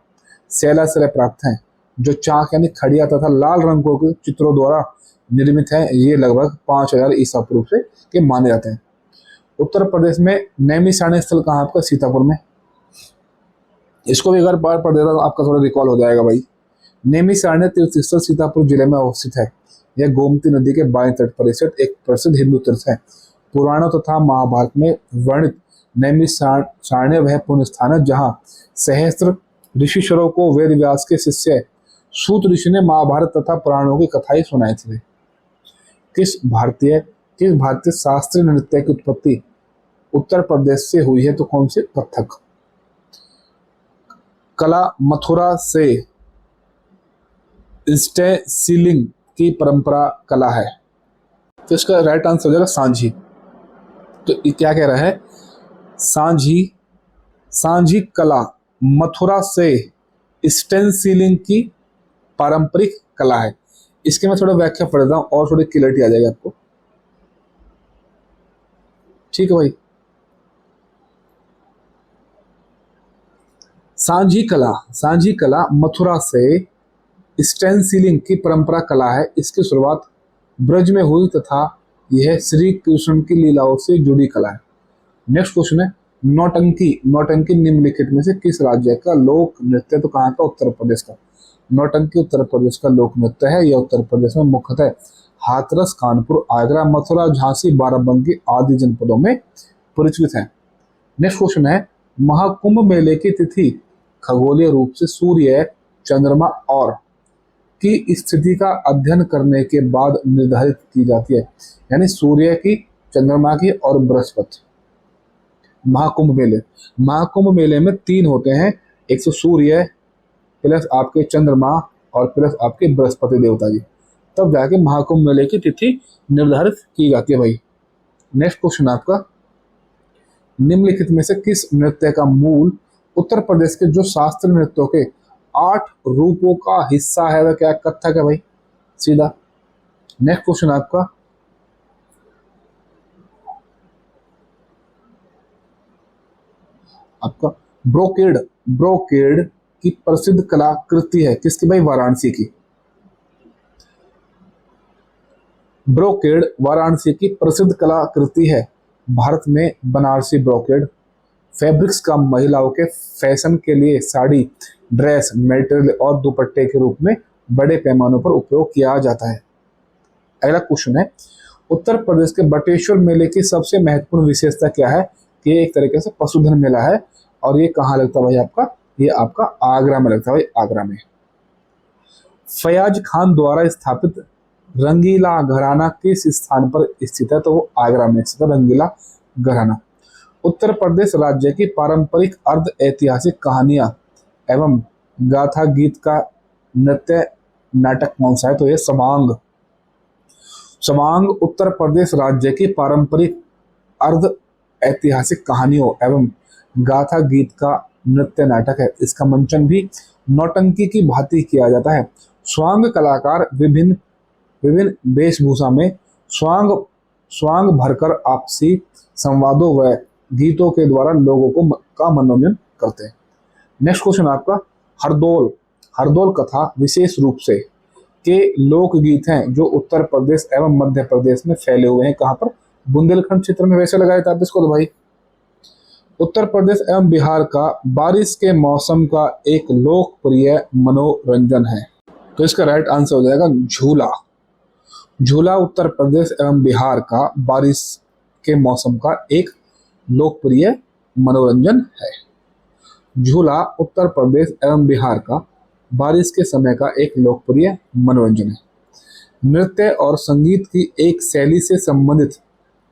शैलाश्रय प्राप्त हैं, जो चाक यानी खड़िया तथा लाल रंगों के चित्रों द्वारा निर्मित है। ये लगभग 5000 ईसा पूर्व से के माने जाते हैं। उत्तर प्रदेश में नैमिषारण्य स्थल कहाँ? आपका सीतापुर में। इसको भी अगर बार पढ़ देता तो आपका थोड़ा रिकॉल हो जाएगा भाई। नैमिषारण्य तीर्थ स्थल सीतापुर जिले में अवस्थित है। यह गोमती नदी के बाएं तट पर स्थित एक प्रसिद्ध हिंदू तीर्थ है। पुराणों तथा महाभारत में वर्णित नैमिषारण्य वह पुण्य स्थान है जहाँ सहस्त्र ऋषिश्वरों को वेद व्यास के शिष्य सूत ऋषि ने महाभारत तथा पुराणों की कथाएं सुनाई थी। किस भारतीय शास्त्रीय नृत्य की उत्पत्ति उत्तर प्रदेश से हुई है? तो कौन से? कथक। कला मथुरा से स्टेसिलिंग की परंपरा कला है। तो इसका राइट आंसर हो जाएगा सांझी। तो क्या कह रहा है? सांझी कला मथुरा से स्टेंसिलिंग की पारंपरिक कला है। इसके मैं थोड़ा व्याख्या पढ़ देता हूं और थोड़ी क्लियरिटी आ जाएगी आपको। ठीक है भाई। सांझी कला मथुरा से स्टेंसिलिंग की परंपरा कला है। इसकी शुरुआत ब्रज में हुई तथा यह श्री कृष्ण की लीलाओं से जुड़ी कला है। नेक्स्ट क्वेश्चन है नौटंकी निम्नलिखित में से किस राज्य का लोक नृत्य? तो कहाँ का? उत्तर प्रदेश का। नौटंकी उत्तर प्रदेश का लोक नृत्य है। यह उत्तर प्रदेश में मुख्यतः हाथरस, कानपुर, आगरा, मथुरा, झांसी, बाराबंकी आदि जनपदों में प्रचलित है। नेक्स्ट क्वेश्चन है महाकुंभ मेले की तिथि खगोलीय रूप से सूर्य, चंद्रमा और की स्थिति का अध्ययन करने के बाद निर्धारित की जाती है। यानी सूर्य की, चंद्रमा की और बृहस्पति। महाकुंभ मेले में 3 होते हैं, एक तो सूर्य प्लस आपके चंद्रमा और प्लस आपके बृहस्पति देवता जी। तब जाके महाकुंभ मेले की तिथि निर्धारित की जाती है भाई। नेक्स्ट क्वेश्चन आपका निम्नलिखित में से किस नृत्य का मूल उत्तर प्रदेश के जो शास्त्रीय नृत्यों के 8 रूपों का हिस्सा है? वह क्या? कथक है भाई, सीधा। नेक्स्ट क्वेश्चन आपका ब्रोकेड की प्रसिद्ध कलाकृति है किसकी भाई? वाराणसी की। ब्रोकेड वाराणसी की प्रसिद्ध कलाकृति है। भारत में बनारसी ब्रोकेड फैब्रिक्स का महिलाओं के फैशन के लिए साड़ी, ड्रेस मटेरियल और दुपट्टे के रूप में बड़े पैमाने पर उपयोग किया जाता है। अगला क्वेश्चन है उत्तर प्रदेश के बटेश्वर मेले की सबसे महत्वपूर्ण विशेषता क्या है? कि ये एक तरीके से पशुधन मेला है और ये कहाँ लगता है भाई? आपका ये आपका आगरा में लगता है भाई, आगरा में। फयाज खान द्वारा स्थापित रंगीला घराना किस स्थान पर स्थित है? तो वो आगरा में स्थित है रंगीला घराना। उत्तर प्रदेश राज्य की पारंपरिक अर्ध ऐतिहासिक कहानियां एवं गाथा गीत का नृत्य नाटक कौन सा है? तो ये सवांग उत्तर प्रदेश राज्य की पारंपरिक अर्ध ऐतिहासिक कहानियों एवं गाथा गीत का नृत्य नाटक है। इसका मंचन भी नौटंकी की भांति किया जाता है। स्वांग कलाकार विभिन्न वेशभूषा में स्वांग भरकर आपसी संवादों व गीतों के द्वारा लोगों का मनोरंजन करते हैं। नेक्स्ट क्वेश्चन आपका हरदोल कथा विशेष रूप से के लोकगीत हैं जो उत्तर प्रदेश एवं मध्य प्रदेश में फैले हुए हैं। कहाँ पर? बुंदेलखंड क्षेत्र में। वैसे लगाया था आप इसको तो भाई। उत्तर प्रदेश एवं बिहार का बारिश के मौसम का एक लोकप्रिय मनोरंजन है। तो इसका राइट आंसर हो जाएगा झूला। झूला उत्तर प्रदेश एवं बिहार का बारिश के मौसम का एक लोकप्रिय मनोरंजन है। झूला उत्तर प्रदेश एवं बिहार का बारिश के समय का एक लोकप्रिय मनोरंजन है। नृत्य और संगीत की एक शैली से संबंधित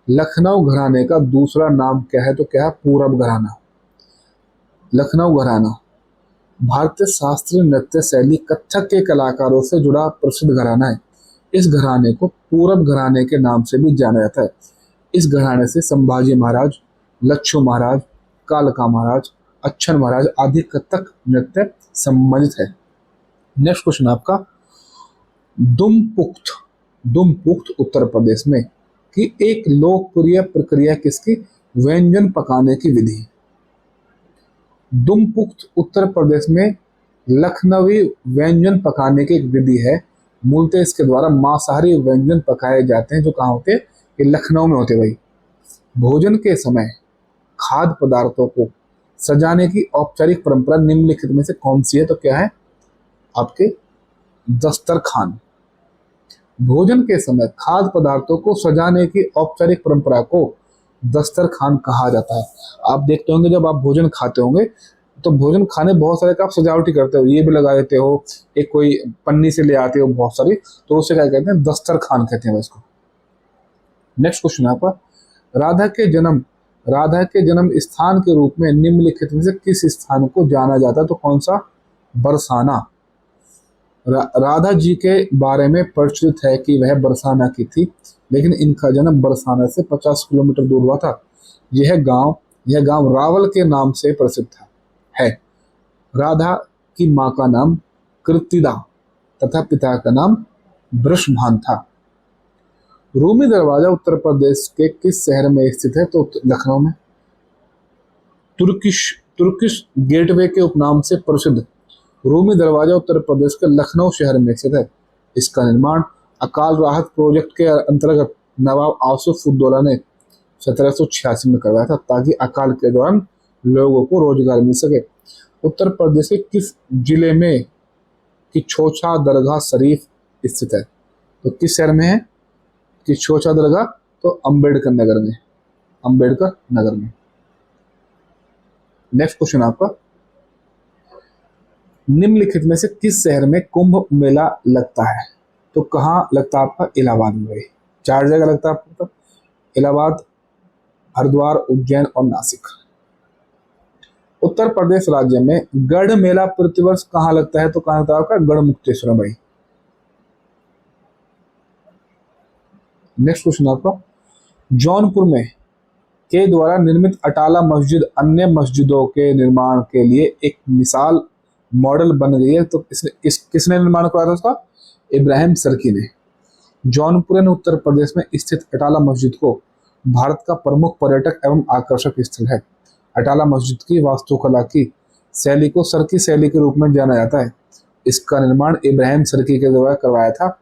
लखनऊ घराने का दूसरा नाम क्या है? तो क्या है? पूरब घराना। लखनऊ घराना भारतीय शास्त्रीय नृत्य शैली कथक के कलाकारों से जुड़ा प्रसिद्ध घराना है। इस घराने को पूरब घराने के नाम से भी जाना जाता है। इस घराने से संभाजी महाराज, लच्छू महाराज, कालका महाराज, अच्छन महाराज आदि कथक नृत्य संबंधित है। नेक्स्ट क्वेश्चन आपका, दुमपुख्त। दुमपुख्त उत्तर प्रदेश में की एक लोकप्रिय प्रक्रिया किसकी? व्यंजन पकाने की विधि। दुमपुख्त उत्तर प्रदेश में लखनवी व्यंजन पकाने की एक विधि है। मूलतः इसके द्वारा मांसाहारी व्यंजन पकाए जाते हैं, जो कहाँ होते हैं? ये लखनऊ में होते हैं भाई। भोजन के समय खाद्य पदार्थों को सजाने की औपचारिक परंपरा निम्नलिखित में से कौन सी है? तो क्या है? आपके दस्तरखान। भोजन के समय खाद्य पदार्थों को सजाने की औपचारिक परंपरा को दस्तरखान कहा जाता है। आप देखते होंगे जब आप भोजन खाते होंगे तो भोजन खाने बहुत सारे का आप सजावटी करते हो, ये भी लगा देते हो, एक कोई पन्नी से ले आते हो बहुत सारी, तो उसे क्या कहते हैं? दस्तरखान कहते हैं इसको। नेक्स्ट क्वेश्चन आपका, राधा के जन्म स्थान के रूप में निम्नलिखित में से किस स्थान को जाना जाता है? तो कौन सा? बरसाना। राधा जी के बारे में प्रचलित है कि वह बरसाना की थी, लेकिन इनका जन्म बरसाना से 50 किलोमीटर दूर हुआ था। यह गांव रावल के नाम से प्रसिद्ध है। राधा की मां का नाम कृतिदा तथा पिता का नाम वृषभान था। रूमी दरवाजा उत्तर प्रदेश के किस शहर में स्थित है? तो लखनऊ में। तुर्किश गेटवे के उपनाम से प्रसिद्ध रूमी दरवाजा उत्तर प्रदेश के लखनऊ शहर में स्थित है। इसका निर्माण अकाल राहत प्रोजेक्ट के अंतर्गत नवाब आसुफ उद्दौला ने 1786 में करवाया था, ताकि अकाल के दौरान लोगों को रोजगार मिल सके। उत्तर प्रदेश के किस जिले में कि छोछा दरगाह शरीफ स्थित है? तो किस शहर में है कि छोछा दरगाह? तो अंबेडकर नगर में। अंबेडकर नगर में। नेक्स्ट क्वेश्चन आपका, निम्नलिखित में से किस शहर में कुंभ मेला लगता है? तो कहाँ लगता है आपका? इलाहाबाद में भाई। 4 जगह लगता है आपको, तो इलाहाबाद, हरिद्वार, उज्जैन और नासिक। उत्तर प्रदेश राज्य में गढ़ मेला प्रतिवर्ष कहाँ लगता है? तो कहाँ लगता है आपका? गढ़मुक्तेश्वर भाई। नेक्स्ट क्वेश्चन आपका, जौनपुर में के द्वारा निर्मित अटाला मस्जिद अन्य मस्जिदों के निर्माण के लिए एक मिसाल मॉडल बन गई है। तो किसने निर्माण कराया था उसका? इब्राहिम सरकी ने। जौनपुर उत्तर प्रदेश में स्थित अटाला मस्जिद को भारत का प्रमुख पर्यटक एवं आकर्षक स्थल है। अटाला मस्जिद की वास्तुकला की शैली को सरकी शैली के रूप में जाना जाता है। इसका निर्माण इब्राहिम सरकी के द्वारा करवाया था।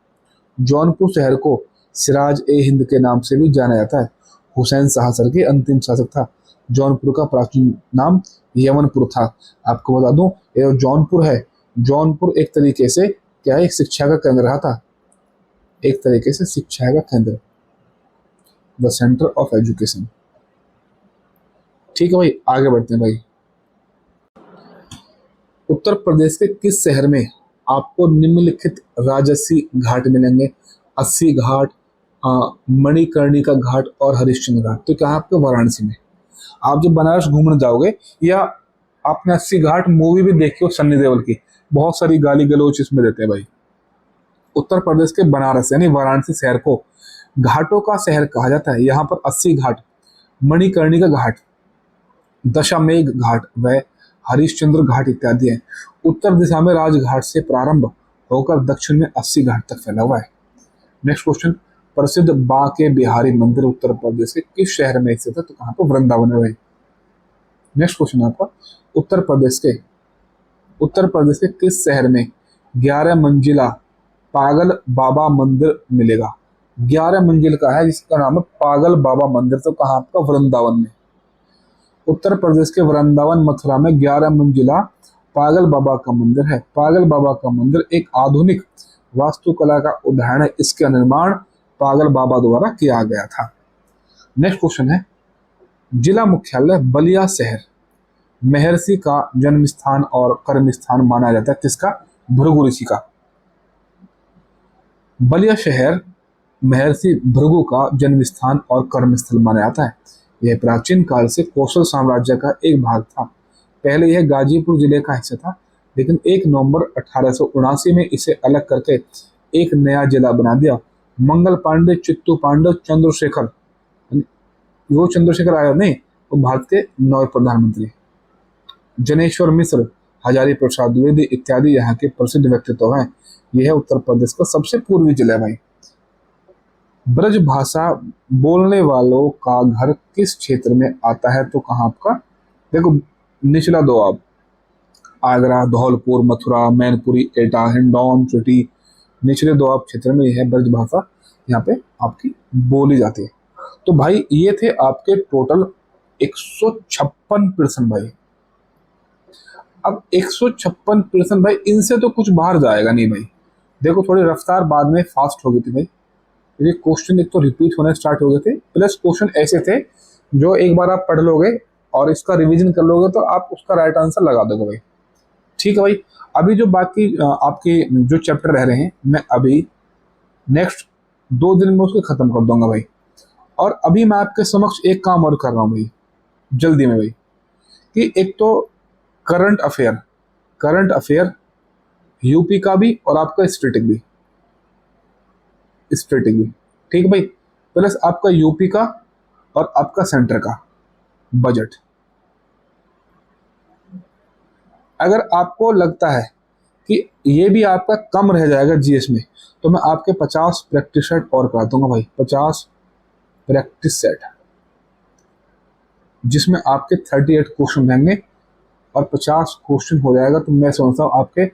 जौनपुर शहर को सिराज ए हिंद के नाम से भी जाना जाता है। हुसैन शाह सरकी अंतिम शासक था। जौनपुर का प्राचीन नाम यमनपुर था। आपको बता दूं, ये जो जौनपुर है, जौनपुर एक तरीके से क्या है? शिक्षा का केंद्र रहा था। एक तरीके से शिक्षा का केंद्र, द सेंटर ऑफ एजुकेशन। ठीक है भाई, आगे बढ़ते हैं भाई। उत्तर प्रदेश के किस शहर में आपको निम्नलिखित राजसी घाट मिलेंगे? 80 घाट, मणिकर्णिका घाट और हरिश्चंद्र घाट। तो क्या है आपके? वाराणसी में। आप जब बनारस घूमने जाओगे, या आपने 80 घाट मूवी भी देखी हो सन्नी देओल की, बहुत सारी गाली गलौच इसमें देते हैं भाई। उत्तर प्रदेश के बनारस यानी वाराणसी शहर को घाटों का शहर कहा जाता है। यहाँ पर 80 घाट, मणिकर्णिका घाट, दशामेघ घाट व हरिश्चंद्र घाट इत्यादि हैं। उत्तर दिशा में राजघाट से प्रारंभ होकर दक्षिण में 80 घाट तक फैला हुआ है। नेक्स्ट क्वेश्चन, प्रसिद्ध बांके बिहारी मंदिर उत्तर प्रदेश के किस शहर में स्थित है? तो कहाँ पर? वृंदावन है भाई। नेक्स्ट क्वेश्चन आपका, उत्तर प्रदेश के किस शहर में 11 मंजिला पागल बाबा मंदिर मिलेगा? 11 मंजिल का है, जिसका नाम है पागल बाबा मंदिर। तो कहाँ आपका? वृंदावन में। उत्तर प्रदेश के वृंदावन मथुरा में 11 मंजिला पागल बाबा का मंदिर है। पागल बाबा का मंदिर एक आधुनिक वास्तुकला का उदाहरण है। इसका निर्माण पागल बाबा द्वारा किया गया था। नेक्स्ट क्वेश्चन है, जिला मुख्यालय बलिया शहर महर्षि का जन्म स्थान और कर्म स्थान माना जाता है किसका? भृगु ऋषि का। बलिया शहर महर्षि भृगु का जन्म स्थान और कर्म स्थल माना जाता है। यह प्राचीन काल से कौशल साम्राज्य का एक भाग था। पहले यह गाजीपुर जिले का हिस्सा था, लेकिन 1 नवंबर 1879 में इसे अलग करके एक नया जिला बना दिया। मंगल पांडे, चित्तू पांडे, चंद्रशेखर, वो चंद्रशेखर आजाद नहीं, वो भारत के नौ प्रधानमंत्री, जनेश्वर मिश्र, हजारी प्रसाद द्विवेदी इत्यादि यहाँ के प्रसिद्ध व्यक्तित्व हैं। यह उत्तर प्रदेश का सबसे पूर्वी जिला है भाई। ब्रज भाषा बोलने वालों का घर किस क्षेत्र में आता है? तो कहाँ आपका? देखो, निचला दोआब, आगरा, धौलपुर, मथुरा, मैनपुरी, एटा, हिंडौन, चोटी, निचले दोआब क्षेत्र में यह ब्रज भाषा यहाँ पे आपकी बोली जाती है। तो भाई ये थे आपके टोटल 156 प्रश्न भाई। अब 156 प्रश्न भाई, इनसे तो कुछ बाहर जाएगा नहीं भाई। देखो, थोड़ी रफ्तार बाद में फास्ट हो गई थी भाई। ये क्वेश्चन एक तो रिपीट होने स्टार्ट हो गए थे, प्लस क्वेश्चन ऐसे थे जो एक बार आप पढ़ लोगे और इसका रिवीजन कर लोगे तो आप उसका राइट आंसर लगा दोगे भाई। ठीक है भाई। अभी जो बाकी आपके जो चैप्टर रह रहे हैं, मैं अभी नेक्स्ट 2 दिन में उसको खत्म कर दूंगा भाई। और अभी मैं आपके समक्ष एक काम और कर रहा हूँ भाई, जल्दी में भाई, कि एक तो करंट अफेयर यूपी का भी और आपका स्टैटिक भी, ठीक है भाई, प्लस आपका यूपी का और आपका सेंटर का बजट। अगर आपको लगता है कि ये भी आपका कम रह जाएगा जीएस में, तो मैं आपके 50 प्रैक्टिस सेट और करा दूंगा भाई, 50 प्रैक्टिस सेट, जिसमें आपके 38 क्वेश्चन रहेंगे और 50 क्वेश्चन हो जाएगा। तो मैं समझता हूँ आपके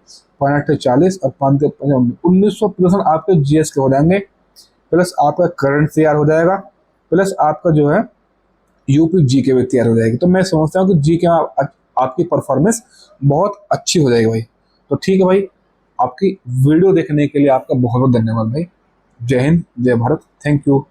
5-40 और 1900 प्रश्न आपके जीएस के हो जाएंगे, प्लस आपका करंट तैयार हो जाएगा, प्लस आपका जो है यूपी जी के भी तैयार हो जाएगी। तो मैं समझता हूँ कि जी के आपकी परफॉर्मेंस बहुत अच्छी हो जाएगी भाई। तो ठीक है भाई, आपकी वीडियो देखने के लिए आपका बहुत बहुत धन्यवाद भाई। जय हिंद, जय भारत, थैंक यू।